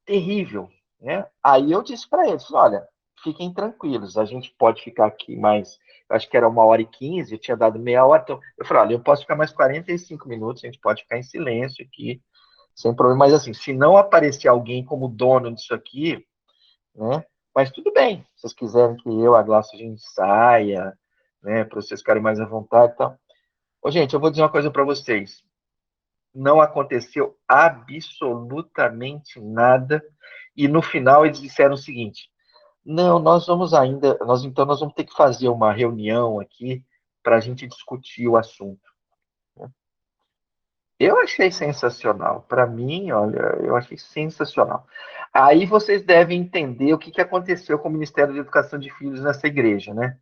terrível, né? Aí eu disse para eles, olha, fiquem tranquilos, a gente pode ficar aqui mais, acho que era 1h15, eu tinha dado meia hora, então eu falei, olha, eu posso ficar mais 45 minutos, a gente pode ficar em silêncio aqui, sem problema, mas assim, se não aparecer alguém como dono disso aqui, né, mas tudo bem, se vocês quiserem que eu, a Glaucia, a gente saia, né, para vocês ficarem mais à vontade e tal. Ô, gente, eu vou dizer uma coisa para vocês, não aconteceu absolutamente nada, e no final eles disseram o seguinte, não, nós vamos ainda, nós vamos ter que fazer uma reunião aqui para a gente discutir o assunto. Eu achei sensacional. Para mim, olha, eu achei sensacional. Aí vocês devem entender o que, que aconteceu com o Ministério da Educação de Filhos nessa igreja, né?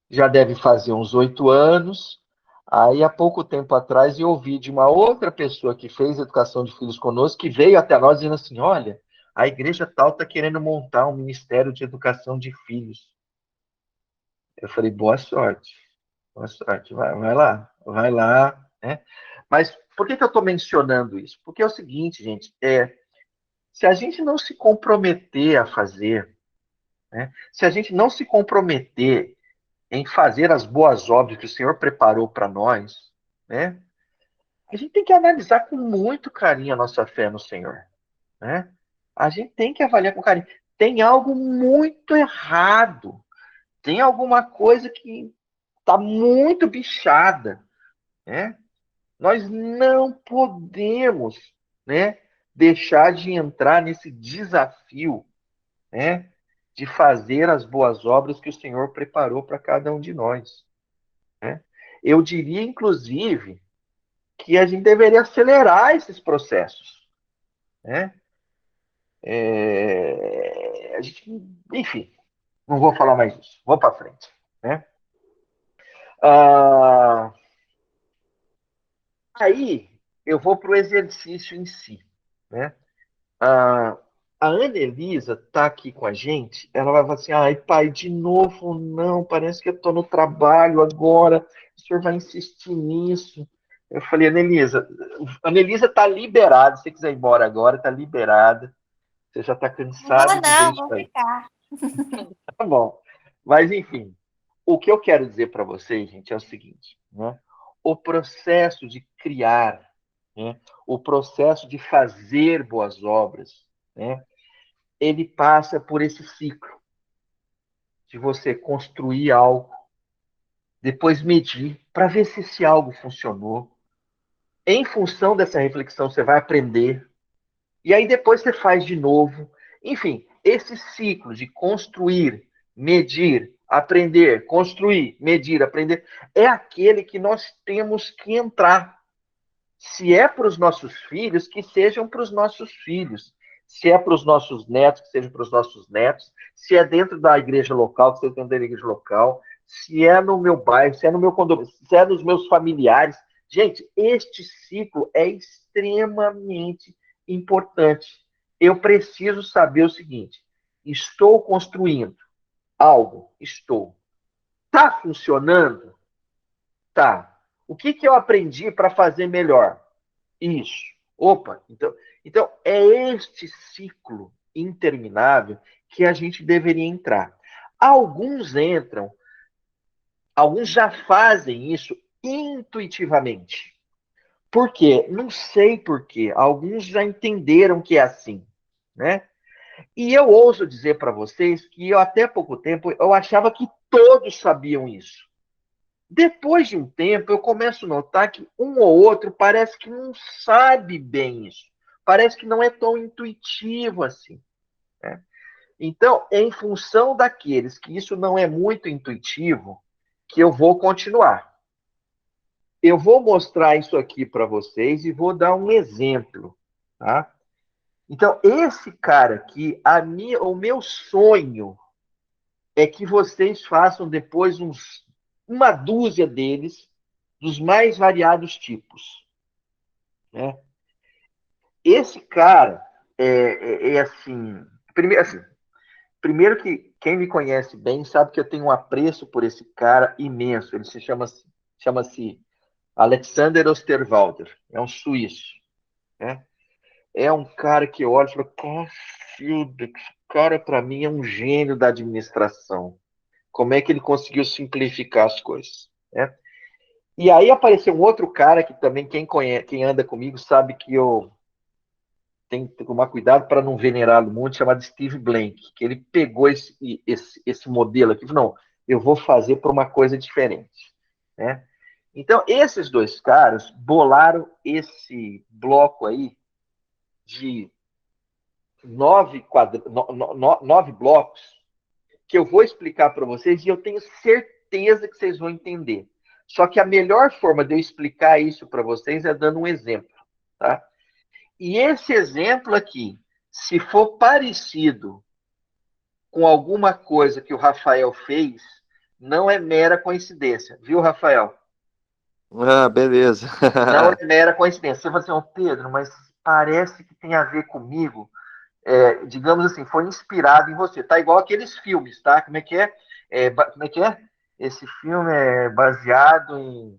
Já deve fazer uns 8 anos. Aí, há pouco tempo atrás, eu ouvi de uma outra pessoa que fez educação de filhos conosco, que veio até nós dizendo assim: olha, a igreja tal está querendo montar um Ministério de Educação de Filhos. Eu falei, boa sorte, vai lá, né? Mas por que eu estou mencionando isso? Porque é o seguinte, gente, se a gente não se comprometer a fazer, né? Se a gente não se comprometer em fazer as boas obras que o Senhor preparou para nós, né? A gente tem que analisar com muito carinho a nossa fé no Senhor, né? A gente tem que avaliar com carinho. Tem algo muito errado, tem alguma coisa que está muito bichada, né? Nós não podemos, né, deixar de entrar nesse desafio, né, de fazer as boas obras que o Senhor preparou para cada um de nós, né? Eu diria, inclusive, que a gente deveria acelerar esses processos, né? A gente, enfim, não vou falar mais disso. Vou para frente, né? Ah, aí eu vou para o exercício em si, né? A, a Ana Elisa está aqui com a gente, ela vai falar assim, ai pai, de novo não, parece que eu estou no trabalho agora, o senhor vai insistir nisso. Eu falei, Ana Elisa está liberada, se você quiser ir embora agora, está liberada, você já está Não vou cansado de ver não, isso vou aí. ficar. Tá bom, mas enfim, o que eu quero dizer para vocês, gente, é o seguinte, né? O processo de criar, né? O processo de fazer boas obras, né? Ele passa por esse ciclo de você construir algo, depois medir para ver se esse algo funcionou. Em função dessa reflexão, você vai aprender. E aí depois você faz de novo. Enfim, esse ciclo de construir, medir, aprender, construir, medir, aprender, é aquele que nós temos que entrar. Se é para os nossos filhos, que sejam para os nossos filhos. Se é para os nossos netos, que seja para os nossos netos. Se é dentro da igreja local, que seja dentro da igreja local. Se é no meu bairro, se é no meu condomínio, se é nos meus familiares. Gente, este ciclo é extremamente importante. Eu preciso saber o seguinte: estou construindo algo? Estou. Está funcionando? Tá. O que, que eu aprendi para fazer melhor? Isso. Opa, então é este ciclo interminável que a gente deveria entrar. Alguns entram, alguns já fazem isso intuitivamente. Por quê? Não sei por quê. Alguns já entenderam que é assim, né? E eu ouso dizer para vocês que eu até pouco tempo eu achava que todos sabiam isso. Depois de um tempo, eu começo a notar que um ou outro parece que não sabe bem isso. Parece que não é tão intuitivo assim, né? Então, em função daqueles que isso não é muito intuitivo, que eu vou continuar. Eu vou mostrar isso aqui para vocês e vou dar um exemplo, tá? Então, esse cara aqui, o meu sonho é que vocês façam depois uma dúzia deles, dos mais variados tipos. né? Esse cara assim, primeiro que quem me conhece bem sabe que eu tenho um apreço por esse cara imenso. Ele chama-se Alexander Osterwalder, é um suíço, né? É um cara que eu olho e falo, cacilda, esse cara para mim é um gênio da administração. Como é que ele conseguiu simplificar as coisas, né? E aí apareceu um outro cara que também quem anda comigo sabe que eu tenho que tomar cuidado para não venerá-lo muito, chamado Steve Blank, que ele pegou esse modelo aqui e falou, não, eu vou fazer para uma coisa diferente, né? Então, esses dois caras bolaram esse bloco aí de 9 blocos que eu vou explicar para vocês e eu tenho certeza que vocês vão entender. Só que a melhor forma de eu explicar isso para vocês é dando um exemplo, tá? E esse exemplo aqui, se for parecido com alguma coisa que o Rafael fez, não é mera coincidência, viu, Rafael? Ah, beleza. Não é mera coincidência. Você fala assim, oh, Pedro, mas parece que tem a ver comigo. Digamos assim, foi inspirado em você. Tá igual aqueles filmes, tá? Como é que é? Como é que é? Esse filme é baseado em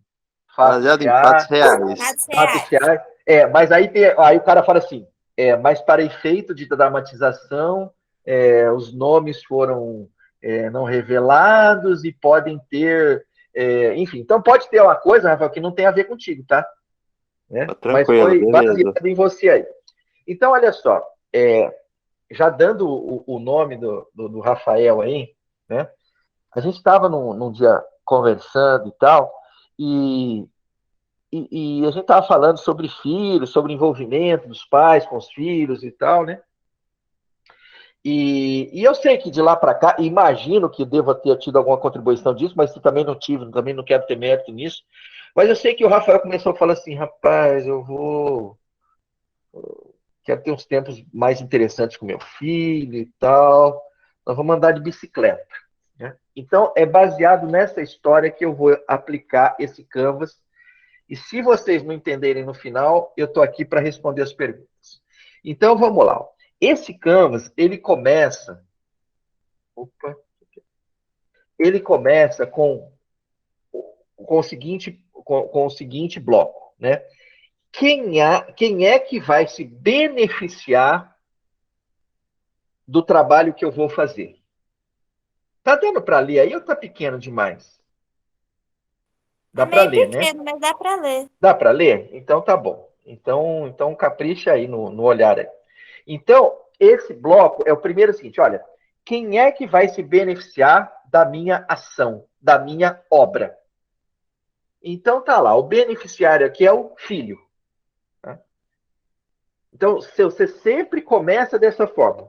fatos Baseado em fatos reais. reais. Fatos Fatos reais. reais. Mas aí o cara fala assim, mas para efeito de dramatização, os nomes foram não revelados e podem ter, enfim, então pode ter uma coisa, Rafael, que não tem a ver contigo, tá? Né? Tá Mas tranquilo, foi beleza. baseado em você aí. Então, olha só, já dando o nome do Rafael aí, né? A gente estava num dia conversando e tal, e, e a gente estava falando sobre filhos, sobre envolvimento dos pais com os filhos e tal, né? E eu sei que de lá para cá, imagino que devo ter tido alguma contribuição disso, mas também não tive, também não quero ter mérito nisso. Mas eu sei que o Rafael começou a falar assim, rapaz, quero ter uns tempos mais interessantes com meu filho e tal. Nós vamos andar de bicicleta, né? Então, é baseado nessa história que eu vou aplicar esse Canvas. E se vocês não entenderem no final, eu estou aqui para responder as perguntas. Então, vamos lá. Esse Canvas, opa, ele começa com o seguinte bloco, né? Quem é que vai se beneficiar do trabalho que eu vou fazer? Tá dando para ler aí ou tá pequeno demais? Tá Dá para meio ler, né? pequeno, mas dá pra ler. Dá para ler? Então tá bom. Então capricha aí no olhar aí. Então, esse bloco é o primeiro seguinte, olha, quem é que vai se beneficiar da minha ação, da minha obra? Então tá lá, o beneficiário aqui é o filho. Tá? Então, você sempre começa dessa forma.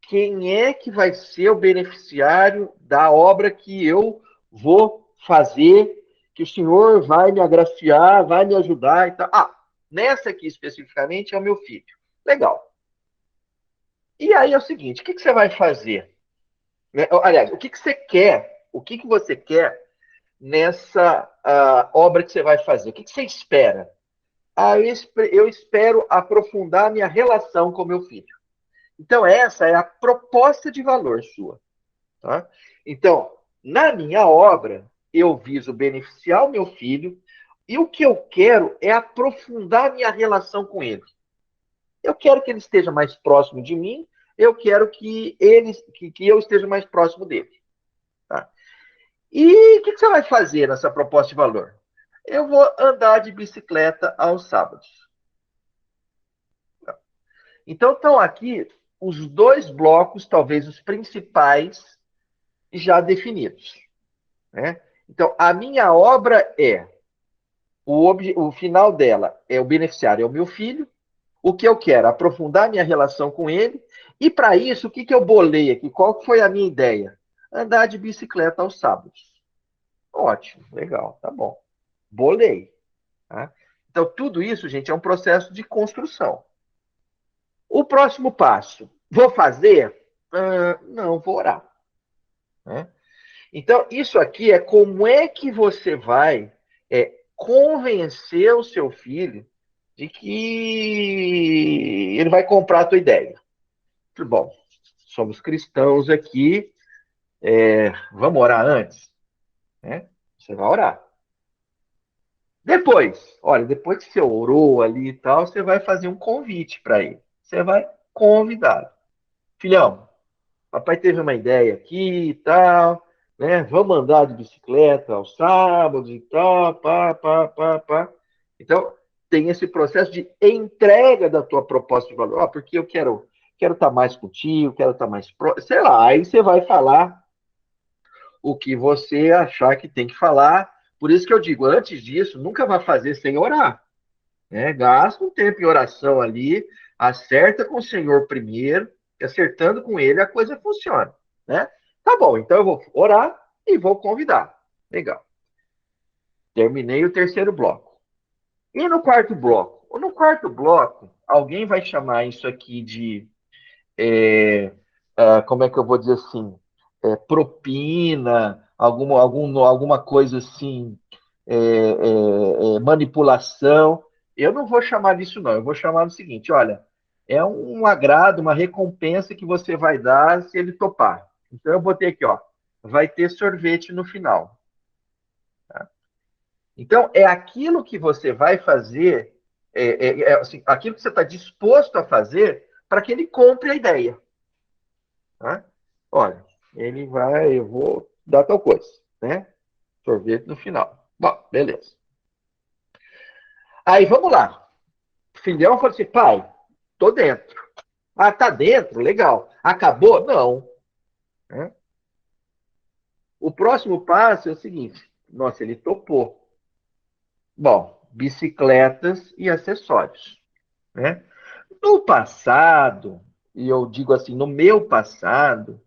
Quem é que vai ser o beneficiário da obra que eu vou fazer, que o senhor vai me agraciar, vai me ajudar e tal. Nessa aqui especificamente é o meu filho. Legal. E aí é o seguinte, o que você vai fazer? Aliás, o que você quer? O que você quer nessa obra que você vai fazer? O que você espera? Eu espero aprofundar minha relação com meu filho. Então, essa é a proposta de valor sua. Tá? Então, na minha obra, eu viso beneficiar o meu filho e o que eu quero é aprofundar minha relação com ele. Eu quero que ele esteja mais próximo de mim, eu quero que eu esteja mais próximo dele. Tá? E o que você vai fazer nessa proposta de valor? Eu vou andar de bicicleta aos sábados. Então, estão aqui os dois blocos, talvez os principais, já definidos. Né? Então, a minha obra o final dela é o beneficiário, é o meu filho. O que eu quero? Aprofundar minha relação com ele. E para isso, o que eu bolei aqui? Qual foi a minha ideia? Andar de bicicleta aos sábados. Ótimo, legal, tá bom. Bolei. Tá? Então, tudo isso, gente, é um processo de construção. O próximo passo, vou fazer? Não, vou orar. Né? Então, isso aqui é como é que você vai convencer o seu filho de que ele vai comprar a tua ideia. Bom, somos cristãos aqui, vamos orar antes? Né? Você vai orar. Depois, olha, depois que você orou ali e tal, você vai fazer um convite para ele. Você vai convidar. Filhão, papai teve uma ideia aqui e tal, né? Vamos andar de bicicleta aos sábados e tal, pá, pá, pá, pá. Então, tem esse processo de entrega da tua proposta de valor. Porque eu quero estar mais contigo, quero estar mais próximo, sei lá. Aí você vai falar o que você achar que tem que falar. Por isso que eu digo, antes disso, nunca vai fazer sem orar, né? Gasta um tempo em oração ali, acerta com o Senhor primeiro, e acertando com ele a coisa funciona, né? Tá bom, então eu vou orar e vou convidar. Legal. Terminei o terceiro bloco. E no quarto bloco? No quarto bloco, alguém vai chamar isso aqui de, como é que eu vou dizer assim, propina, alguma coisa assim, manipulação. Eu não vou chamar disso, não. Eu vou chamar do seguinte: olha, é um agrado, uma recompensa que você vai dar se ele topar. Então, eu botei aqui, ó, vai ter sorvete no final. Tá? Então, é aquilo que você vai fazer, assim, aquilo que você está disposto a fazer para que ele compre a ideia. Tá? Olha, eu vou dar tal coisa, né? Sorvete no final. Bom, beleza. Aí, vamos lá. O filhão falou assim, pai, tô dentro. Ah, tá dentro? Legal. Acabou? Não. Né? O próximo passo é o seguinte. Nossa, ele topou. Bom, bicicletas e acessórios. Né? No passado, e eu digo assim, no meu passado,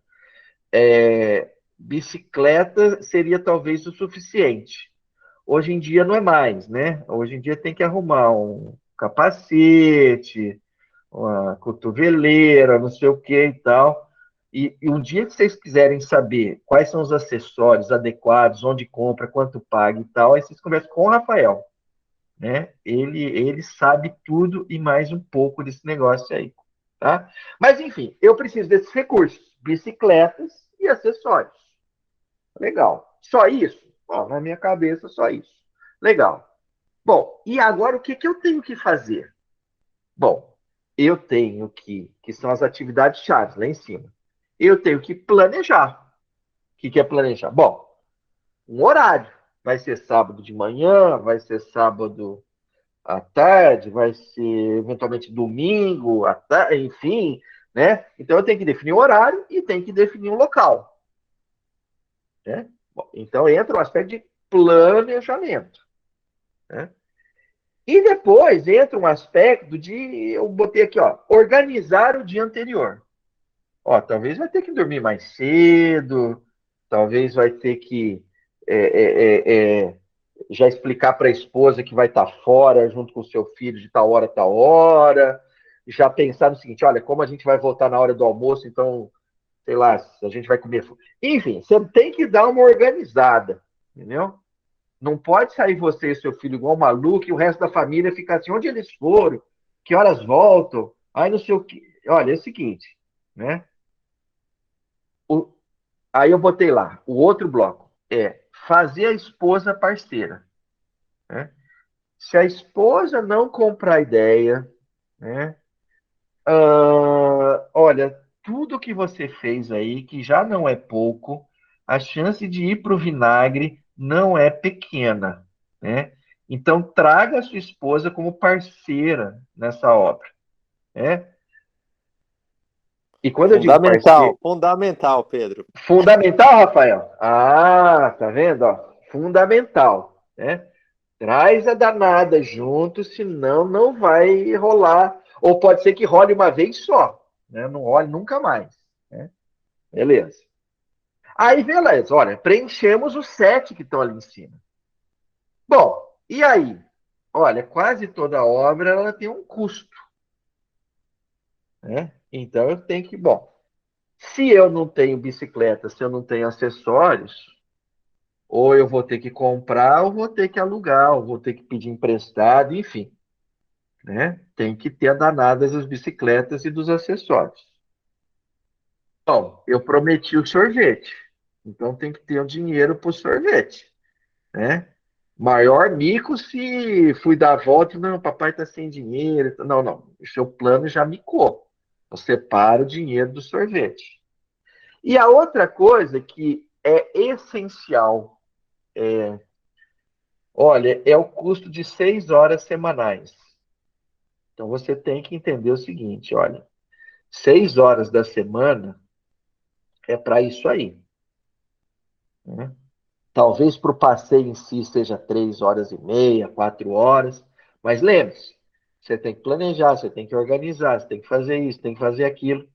bicicleta seria talvez o suficiente. Hoje em dia não é mais, né? Hoje em dia tem que arrumar um capacete, uma cotoveleira, não sei o que e tal. E um dia que vocês quiserem saber quais são os acessórios adequados, onde compra, quanto paga e tal, aí vocês conversam com o Rafael, né? Ele sabe tudo e mais um pouco desse negócio aí, tá? Mas enfim, eu preciso desses recursos, bicicletas e acessórios. Legal. Só isso? Ó, na minha cabeça, só isso. Legal. Bom, e agora o que, que eu tenho que fazer? Bom, eu tenho que são as atividades chaves lá em cima. Eu tenho que planejar. O que, que é planejar? Bom, um horário. Vai ser sábado de manhã, vai ser sábado à tarde, vai ser eventualmente domingo, à tarde, enfim, né? Então eu tenho que definir o horário e tenho que definir o local, né? Bom, então entra o aspecto de planejamento, né? E depois entra um aspecto de, eu botei aqui, ó, organizar o dia anterior. Ó, talvez vai ter que dormir mais cedo, talvez vai ter que é, já explicar para a esposa que vai estar fora junto com o seu filho de tal hora, já pensar no seguinte, olha, como a gente vai voltar na hora do almoço, então, sei lá, a gente vai comer. Enfim, você tem que dar uma organizada, entendeu? Não pode sair você e seu filho igual maluco e o resto da família ficar assim, onde eles foram? Que horas voltam? Aí não sei o que. Olha, é o seguinte, né? O, aí eu botei lá, o outro bloco é fazer a esposa parceira, né? Se a esposa não comprar ideia, né? Olha, tudo que você fez aí, que já não é pouco, a chance de ir para o vinagre não é pequena, né? Então, traga a sua esposa como parceira nessa obra, né? E quando eu digo parceiro, Fundamental, fundamental, Pedro. fundamental, Rafael? Ah, tá vendo? Ó, fundamental, né? Traz a danada junto, senão não vai rolar. Ou pode ser que role uma vez só, né? Não role nunca mais, né? Beleza. Aí, beleza, olha, preenchemos os sete que estão ali em cima. Bom, e aí? Olha, quase toda obra ela tem um custo, né? Então eu tenho que, bom, se eu não tenho bicicleta, se eu não tenho acessórios, ou eu vou ter que comprar, ou vou ter que alugar, ou vou ter que pedir emprestado, enfim. né? Tem que ter a danada das bicicletas e dos acessórios. Bom, eu prometi o sorvete, então tem que ter o dinheiro para o sorvete, né? Maior mico se fui dar a volta e não, papai está sem dinheiro. Não, não, o seu plano já micou. Eu separo o dinheiro do sorvete. E a outra coisa que é essencial, olha, é o custo de 6 horas semanais. Então você tem que entender o seguinte, olha, 6 horas da semana é para isso aí, né? Talvez para o passeio em si seja 3 horas e meia, 4 horas, mas lembre-se, você tem que planejar, você tem que organizar, você tem que fazer isso, tem que fazer aquilo,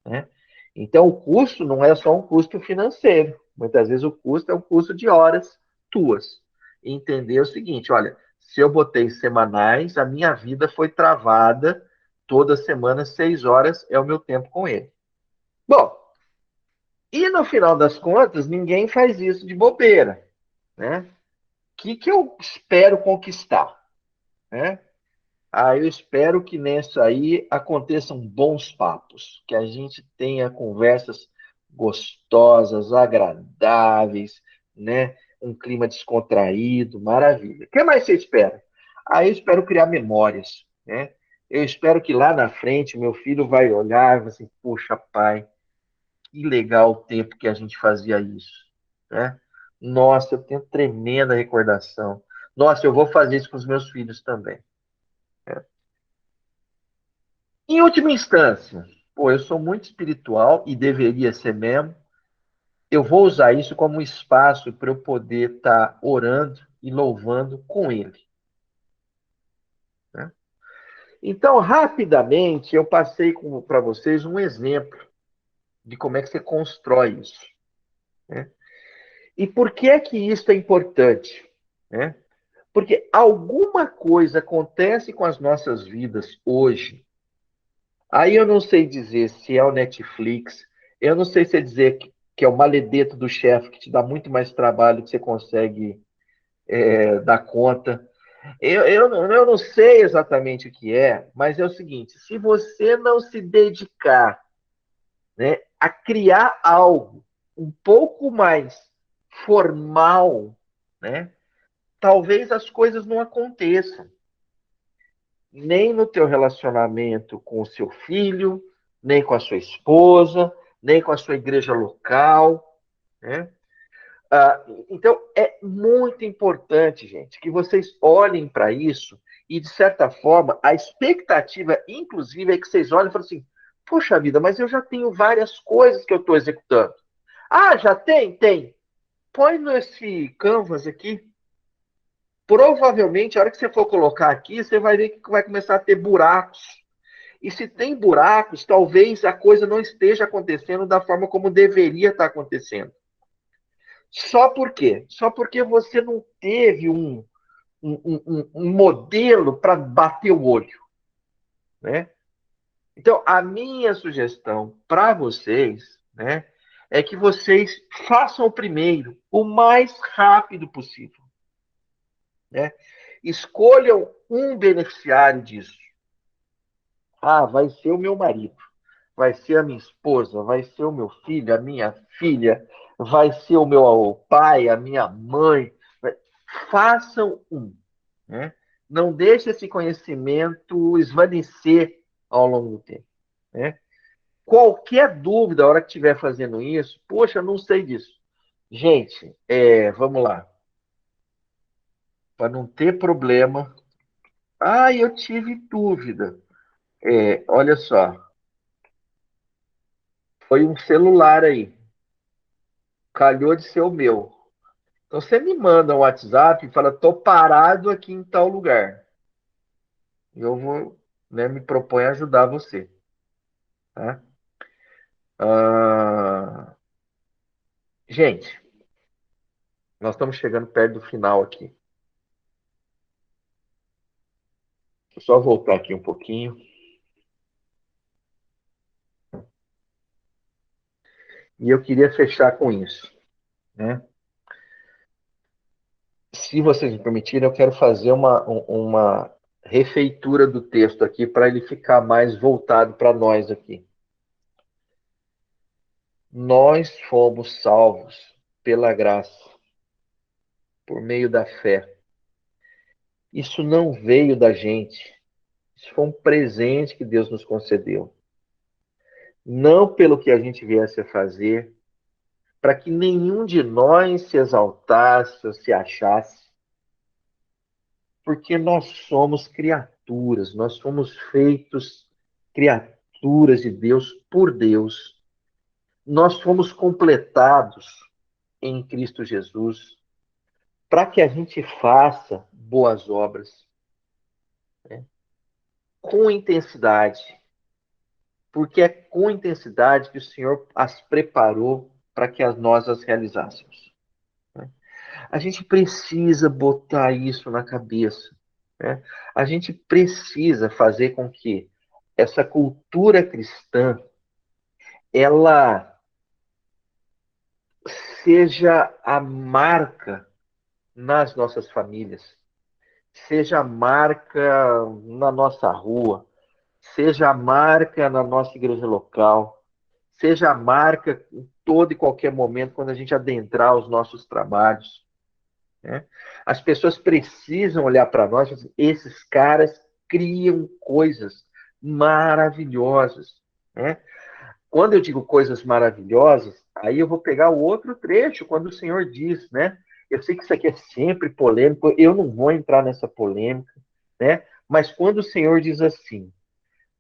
né? Então, o custo não é só um custo financeiro. Muitas vezes o custo é um custo de horas tuas. E entender o seguinte, olha, se eu botei semanais, a minha vida foi travada toda semana, 6 horas é o meu tempo com ele. Bom, e no final das contas, ninguém faz isso de bobeira, né? O que eu espero conquistar, né? Eu espero que nessa aí aconteçam bons papos, que a gente tenha conversas gostosas, agradáveis, né? Um clima descontraído, maravilha. O que mais você espera? Eu espero criar memórias, né? Eu espero que lá na frente meu filho vai olhar e vai assim, puxa, pai, que legal o tempo que a gente fazia isso, né? Nossa, eu tenho tremenda recordação. Nossa, eu vou fazer isso com os meus filhos também. Em última instância, pô, eu sou muito espiritual e deveria ser mesmo. Eu vou usar isso como um espaço para eu poder estar orando e louvando com ele, né? Então, rapidamente, eu passei para vocês um exemplo de como é que você constrói isso, né? E por que é que isso é importante, né? Porque alguma coisa acontece com as nossas vidas hoje. Aí eu não sei dizer se é o Netflix, eu não sei se é dizer que é o maledeto do chefe que te dá muito mais trabalho que você consegue dar conta. Eu não sei exatamente o que é, mas é o seguinte: se você não se dedicar, né, a criar algo um pouco mais formal, né, talvez as coisas não aconteçam. Nem no teu relacionamento com o seu filho, nem com a sua esposa, nem com a sua igreja local, né? Então, é muito importante, gente, que vocês olhem para isso e, de certa forma, a expectativa, inclusive, é que vocês olhem e falem assim, poxa vida, mas eu já tenho várias coisas que eu estou executando. Já tem? Tem. Põe nesse canvas aqui. Provavelmente, a hora que você for colocar aqui, você vai ver que vai começar a ter buracos. E se tem buracos, talvez a coisa não esteja acontecendo da forma como deveria estar acontecendo. Só por quê? Só porque você não teve um modelo para bater o olho, né? Então, a minha sugestão para vocês, né, é que vocês façam o primeiro, o mais rápido possível, né? Escolham um beneficiário disso. Vai ser o meu marido, vai ser a minha esposa, vai ser o meu filho, a minha filha, vai ser o meu pai, a minha mãe. Façam um, né? Não deixe esse conhecimento esvanecer ao longo do tempo, né? Qualquer dúvida, a hora que estiver fazendo isso, poxa, eu não sei disso. Gente, vamos lá. Para não ter problema. Eu tive dúvida. Olha só, foi um celular aí. Calhou de ser o meu. Então você me manda um WhatsApp e fala, tô parado aqui em tal lugar. Eu vou, né, me proponho a ajudar você, tá? Ah, gente, nós estamos chegando perto do final aqui. Deixa eu só voltar aqui um pouquinho. E eu queria fechar com isso, né? Se vocês me permitirem, eu quero fazer uma refeitura do texto aqui para ele ficar mais voltado para nós aqui. Nós fomos salvos pela graça, por meio da fé. Isso não veio da gente. Isso foi um presente que Deus nos concedeu. Não pelo que a gente viesse a fazer, para que nenhum de nós se exaltasse ou se achasse, porque nós somos criaturas, nós fomos feitos criaturas de Deus por Deus. Nós fomos completados em Cristo Jesus para que a gente faça boas obras, né? Com intensidade, porque é com intensidade que o Senhor as preparou para que nós as realizássemos, né? A gente precisa botar isso na cabeça, né? A gente precisa fazer com que essa cultura cristã ela seja a marca nas nossas famílias, seja a marca na nossa rua, seja a marca na nossa igreja local, seja a marca em todo e qualquer momento quando a gente adentrar os nossos trabalhos, né? As pessoas precisam olhar para nós e dizer, esses caras criam coisas maravilhosas, né? Quando eu digo coisas maravilhosas, aí eu vou pegar o outro trecho, quando o Senhor diz, né? Eu sei que isso aqui é sempre polêmico, eu não vou entrar nessa polêmica, né? Mas quando o Senhor diz assim,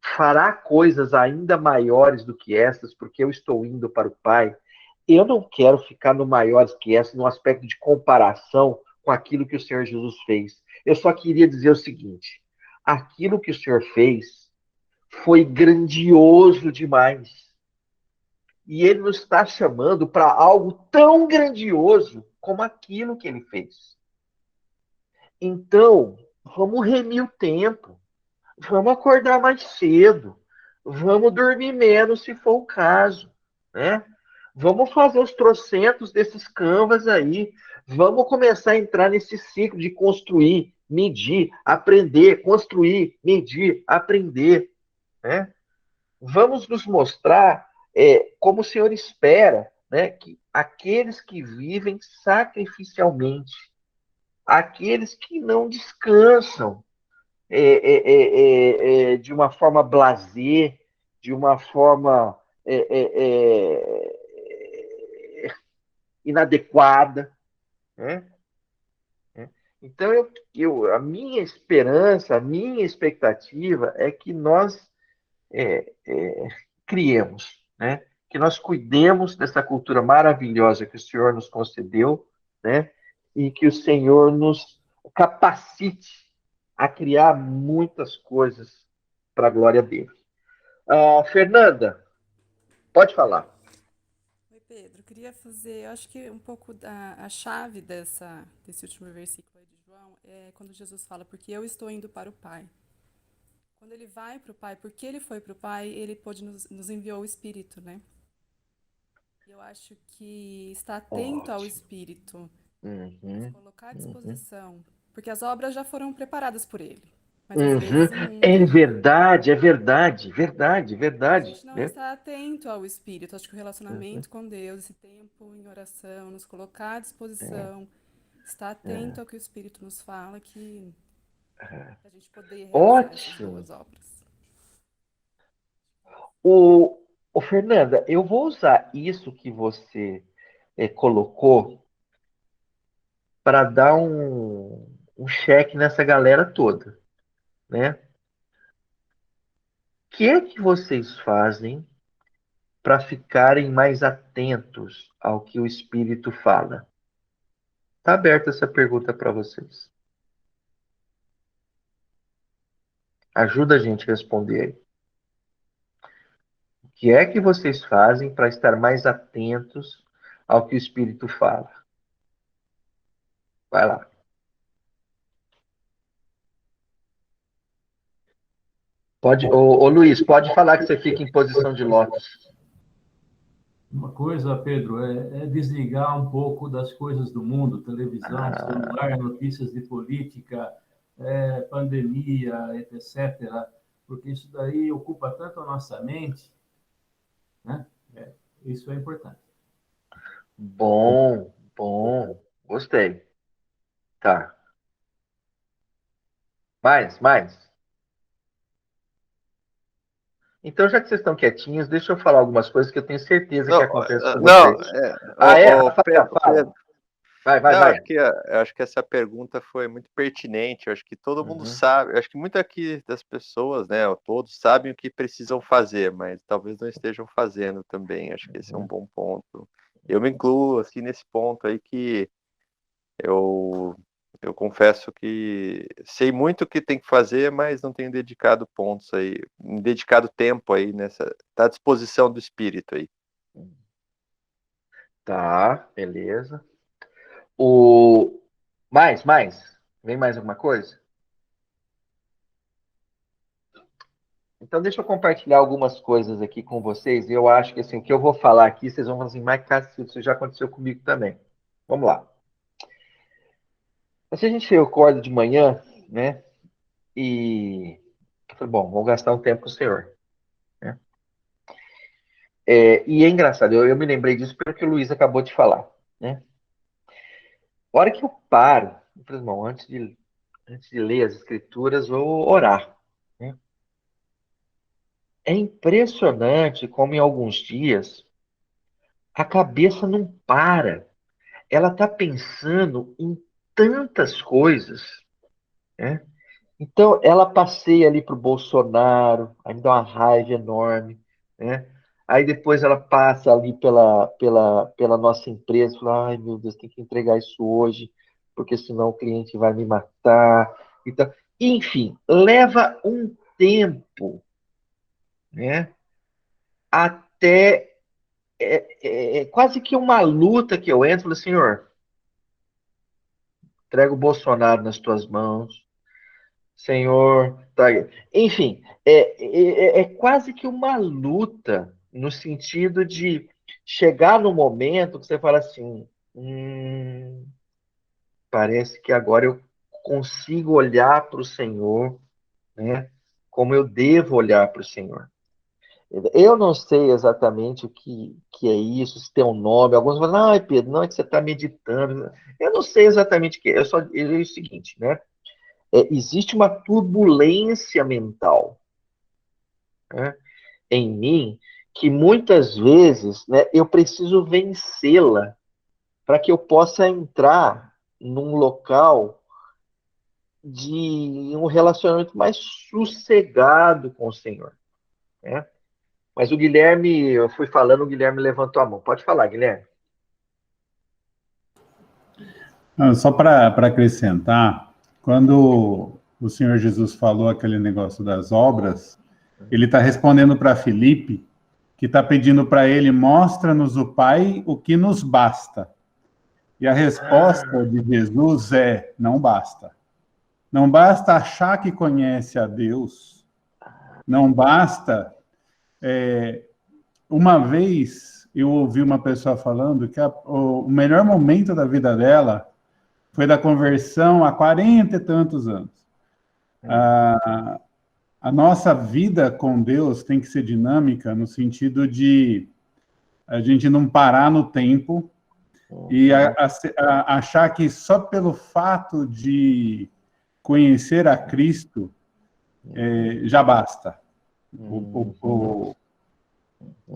fará coisas ainda maiores do que essas, porque eu estou indo para o Pai, eu não quero ficar no maiores que essas, no aspecto de comparação com aquilo que o Senhor Jesus fez. Eu só queria dizer o seguinte, aquilo que o Senhor fez foi grandioso demais. E ele nos está chamando para algo tão grandioso como aquilo que ele fez. Então, vamos remir o tempo. Vamos acordar mais cedo. Vamos dormir menos, se for o caso, né? Vamos fazer os trocentos desses canvas aí. Vamos começar a entrar nesse ciclo de construir, medir, aprender, construir, medir, aprender, né? Vamos nos mostrar como o Senhor espera, né, que aqueles que vivem sacrificialmente, aqueles que não descansam de uma forma blasé, de uma forma inadequada, né? Então, a minha esperança, a minha expectativa é que nós criemos, né? Que nós cuidemos dessa cultura maravilhosa que o Senhor nos concedeu, né? E que o Senhor nos capacite a criar muitas coisas para a glória dele. Fernanda, pode falar. Oi, Pedro. Queria fazer, eu acho que um pouco a chave desse último versículo aí de João é quando Jesus fala, porque eu estou indo para o Pai. Quando ele vai para o Pai, porque ele foi para o Pai, ele pôde nos enviou o Espírito, né? E eu acho que estar atento ao Ótimo. Espírito, nos Uhum, colocar à uhum, disposição, porque as obras já foram preparadas por ele. Mas às uhum. vezes o É mundo, verdade, é verdade, verdade, a verdade, gente não né? está atento ao Espírito. Acho que o Uhum, relacionamento com Deus, esse tempo em oração, nos colocar à é, disposição, estar é. atento ao que o Espírito nos fala, que a gente poder realizar essas Ótimo. boas obras. Fernanda, eu vou usar isso que você colocou para dar um cheque nessa galera toda, né? O que é que vocês fazem para ficarem mais atentos ao que o Espírito fala? Está aberta essa pergunta para vocês. Ajuda a gente a responder aí. O que é que vocês fazem para estar mais atentos ao que o Espírito fala? Vai lá. Pode, ô Luiz, pode falar que você fica em posição de lótus. Uma coisa, Pedro, é desligar um pouco das coisas do mundo, televisão, Ah, celular, notícias de política, pandemia, etc., porque isso daí ocupa tanto a nossa mente, né? Isso é importante. Bom, bom. Gostei. Tá. Mais. Então, já que vocês estão quietinhos, deixa eu falar algumas coisas que eu tenho certeza que Não, acontece com não, vocês. Rafael, Pedro, fala. Vai. não, eu acho que essa pergunta foi muito pertinente. Eu acho que todo mundo Uhum, sabe. Eu acho que muito aqui das pessoas, né, todos sabem o que precisam fazer, mas talvez não estejam fazendo também. Acho que esse é um uhum. bom ponto. Eu me incluo assim nesse ponto aí que eu eu confesso que sei muito o que tem que fazer, mas não tenho dedicado pontos aí, dedicado tempo aí nessa, tá à disposição do espírito aí. Tá, beleza. O... Mais. Vem mais alguma coisa? Então, deixa eu compartilhar algumas coisas aqui com vocês. E eu acho que assim, o que eu vou falar aqui, vocês vão falar assim, mas cacete, isso já aconteceu comigo também. Vamos lá. Se a gente acorda de manhã, né? E. Eu falei, bom, vamos gastar um tempo com o Senhor. Né? E é engraçado, eu me lembrei disso pelo que o Luiz acabou de falar. Né? A hora que eu paro, eu falei, bom, antes de ler as escrituras, vou orar. Né? É impressionante como em alguns dias a cabeça não para. Ela está pensando em tantas coisas, né? Então, ela passeia ali para o Bolsonaro, aí me dá uma raiva enorme, né? Aí depois ela passa ali pela nossa empresa, fala, ai meu Deus, tem que entregar isso hoje, porque senão o cliente vai me matar. Então, enfim, leva um tempo, né? Até quase que uma luta que eu entro, falo, Senhor, entrega o Bolsonaro nas tuas mãos, Senhor, tá aí. Enfim, é quase que uma luta no sentido de chegar no momento que você fala assim, parece que agora eu consigo olhar para o Senhor, né, como eu devo olhar para o Senhor. Eu não sei exatamente que é isso, se tem um nome. Alguns falam, ai, Pedro, não é que você está meditando. Eu não sei exatamente o que é. É o seguinte, né? Existe uma turbulência mental, né, em mim que muitas vezes, né, eu preciso vencê-la para que eu possa entrar num local de um relacionamento mais sossegado com o Senhor, né? Mas o Guilherme, eu fui falando, o Guilherme levantou a mão. Pode falar, Guilherme. Só para acrescentar, quando o Senhor Jesus falou aquele negócio das obras, ele está respondendo para Filipe, que está pedindo para ele, mostra-nos o Pai o que nos basta. E a resposta de Jesus é, não basta. Não basta achar que conhece a Deus, não basta... Uma vez eu ouvi uma pessoa falando que o melhor momento da vida dela foi da conversão há 40 e tantos anos. A nossa vida com Deus tem que ser dinâmica no sentido de a gente não parar no tempo e achar que só pelo fato de conhecer a Cristo já basta. O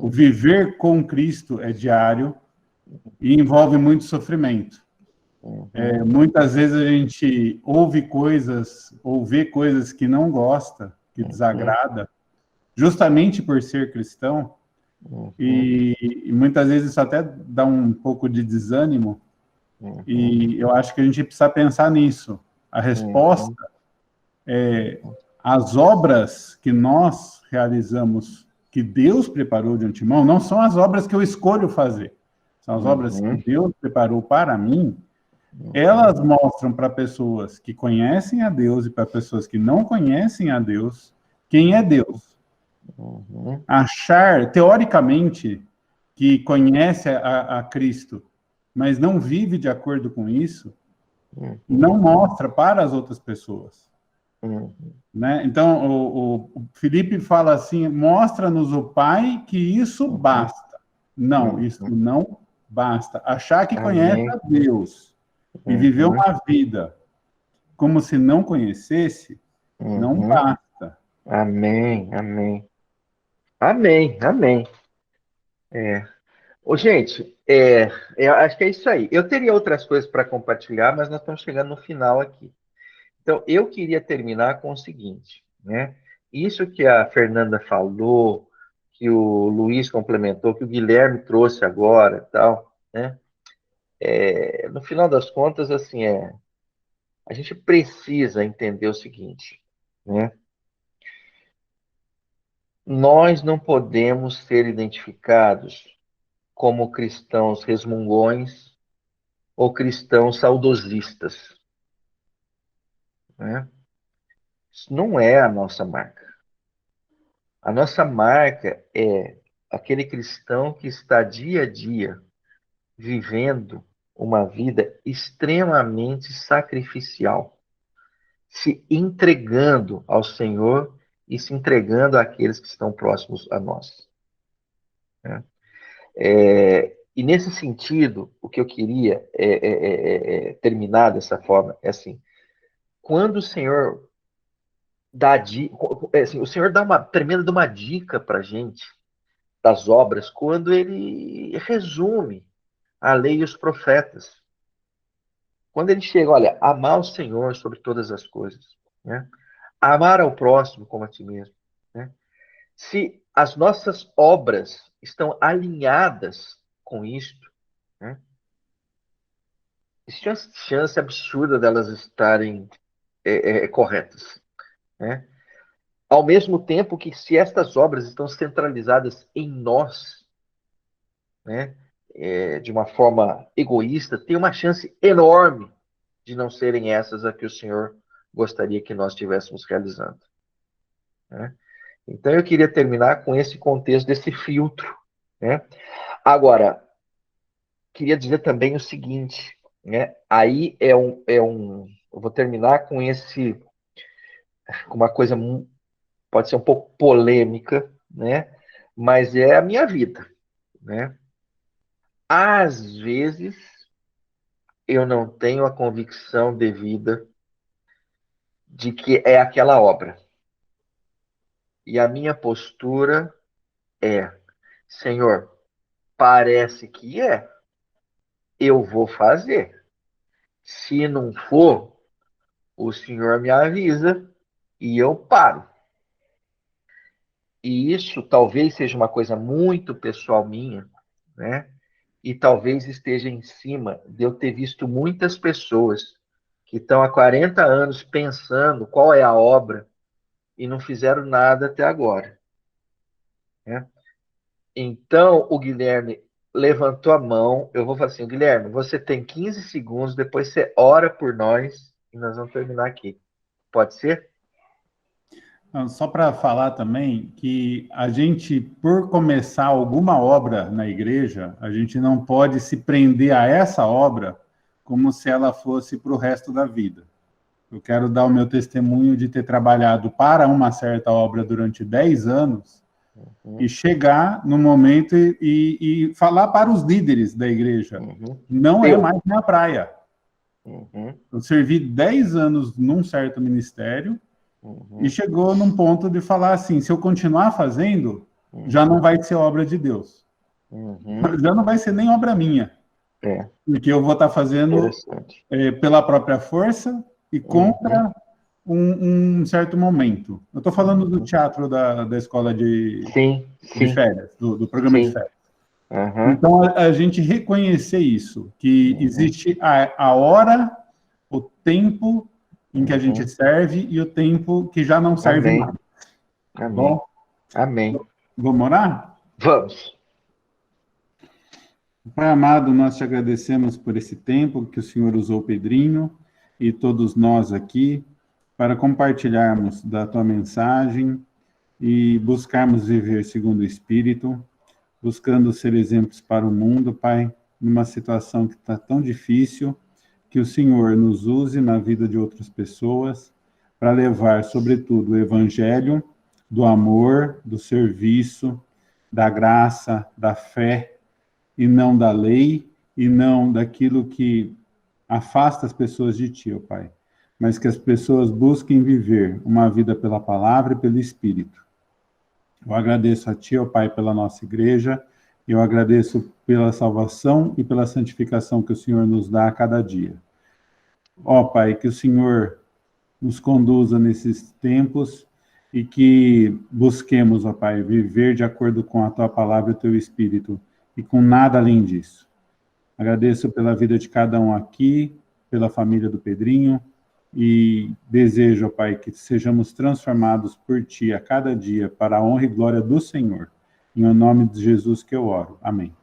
viver com Cristo é diário e envolve muito sofrimento. Muitas vezes a gente ouve coisas, ou vê coisas que não gosta, que desagrada, justamente por ser cristão, e muitas vezes isso até dá um pouco de desânimo, e eu acho que a gente precisa pensar nisso. A resposta é as obras que nós realizamos, que Deus preparou de antemão, não são as obras que eu escolho fazer, são as obras que Deus preparou para mim. Elas mostram para pessoas que conhecem a Deus e para pessoas que não conhecem a Deus quem é Deus. Achar, teoricamente, que conhece a Cristo, mas não vive de acordo com isso, não mostra para as outras pessoas. Uhum. Né? Então, o Felipe fala assim, mostra-nos o Pai que isso basta. Não, isso não basta. Achar que conhece Amém. a Deus e viver Uhum. uma vida como se não conhecesse, não Uhum. basta. Amém, amém. Amém, amém. Ô, gente, eu acho que é isso aí. Eu teria outras coisas para compartilhar, mas nós estamos chegando no final aqui. Então, eu queria terminar com o seguinte, né? Isso que a Fernanda falou, que o Luiz complementou, que o Guilherme trouxe agora, tal, né? No final das contas, assim, a gente precisa entender o seguinte, né? Nós não podemos ser identificados como cristãos resmungões ou cristãos saudosistas, né? Isso não é a nossa marca. A nossa marca é aquele cristão que está dia a dia vivendo uma vida extremamente sacrificial, se entregando ao Senhor e se entregando àqueles que estão próximos a nós, né? E nesse sentido, o que eu queria terminar dessa forma é assim: quando o Senhor assim, o Senhor dá uma tremenda de uma dica para a gente das obras, quando ele resume a lei e os profetas. Quando ele chega, olha, amar o Senhor sobre todas as coisas, né? Amar ao próximo como a ti mesmo, né? Se as nossas obras estão alinhadas com isto, né? Existe uma chance absurda delas estarem corretas, né? Ao mesmo tempo que, se estas obras estão centralizadas em nós, né, de uma forma egoísta, tem uma chance enorme de não serem essas a que o Senhor gostaria que nós estivéssemos realizando, né? Então, eu queria terminar com esse contexto desse filtro, né? Agora, queria dizer também o seguinte, né? Aí eu vou terminar com com uma coisa pode ser um pouco polêmica, né? Mas é a minha vida, né? Às vezes eu não tenho a convicção devida de que é aquela obra. E a minha postura é: Senhor, parece que eu vou fazer. Se não for, o Senhor me avisa e eu paro. E isso talvez seja uma coisa muito pessoal minha, né? E talvez esteja em cima de eu ter visto muitas pessoas que estão há 40 anos pensando qual é a obra e não fizeram nada até agora, né? Então, o Guilherme levantou a mão. Eu vou falar assim: Guilherme, você tem 15 segundos, depois você ora por nós e nós vamos terminar aqui. Pode ser? Só para falar também que a gente, por começar alguma obra na igreja, a gente não pode se prender a essa obra como se ela fosse para o resto da vida. Eu quero dar o meu testemunho de ter trabalhado para uma certa obra durante 10 anos e chegar no momento e falar para os líderes da igreja, não é mais minha praia. Eu servi 10 anos num certo ministério e chegou num ponto de falar assim: se eu continuar fazendo, já não vai ser obra de Deus. Já não vai ser nem obra minha. Porque eu vou estar fazendo pela própria força e contra um certo momento. Eu estou falando do teatro da escola de férias, do programa de férias. Então, a gente reconhecer isso, que existe a hora, o tempo em que a gente serve e o tempo que já não serve mais. Tá bom? Amém. Vamos orar? Vamos. Pai amado, nós te agradecemos por esse tempo que o Senhor usou, Pedrinho, e todos nós aqui, para compartilharmos da tua mensagem e buscarmos viver segundo o Espírito, buscando ser exemplos para o mundo, Pai, numa situação que está tão difícil, que o Senhor nos use na vida de outras pessoas, para levar, sobretudo, o evangelho do amor, do serviço, da graça, da fé, e não da lei, e não daquilo que afasta as pessoas de ti, ó Pai, mas que as pessoas busquem viver uma vida pela palavra e pelo Espírito. Eu agradeço a ti, ó Pai, pela nossa igreja, eu agradeço pela salvação e pela santificação que o Senhor nos dá a cada dia. Ó Pai, que o Senhor nos conduza nesses tempos e que busquemos, ó Pai, viver de acordo com a tua palavra e o teu Espírito, e com nada além disso. Agradeço pela vida de cada um aqui, pela família do Pedrinho, e desejo, ó Pai, que sejamos transformados por Ti a cada dia, para a honra e glória do Senhor. Em nome de Jesus que eu oro. Amém.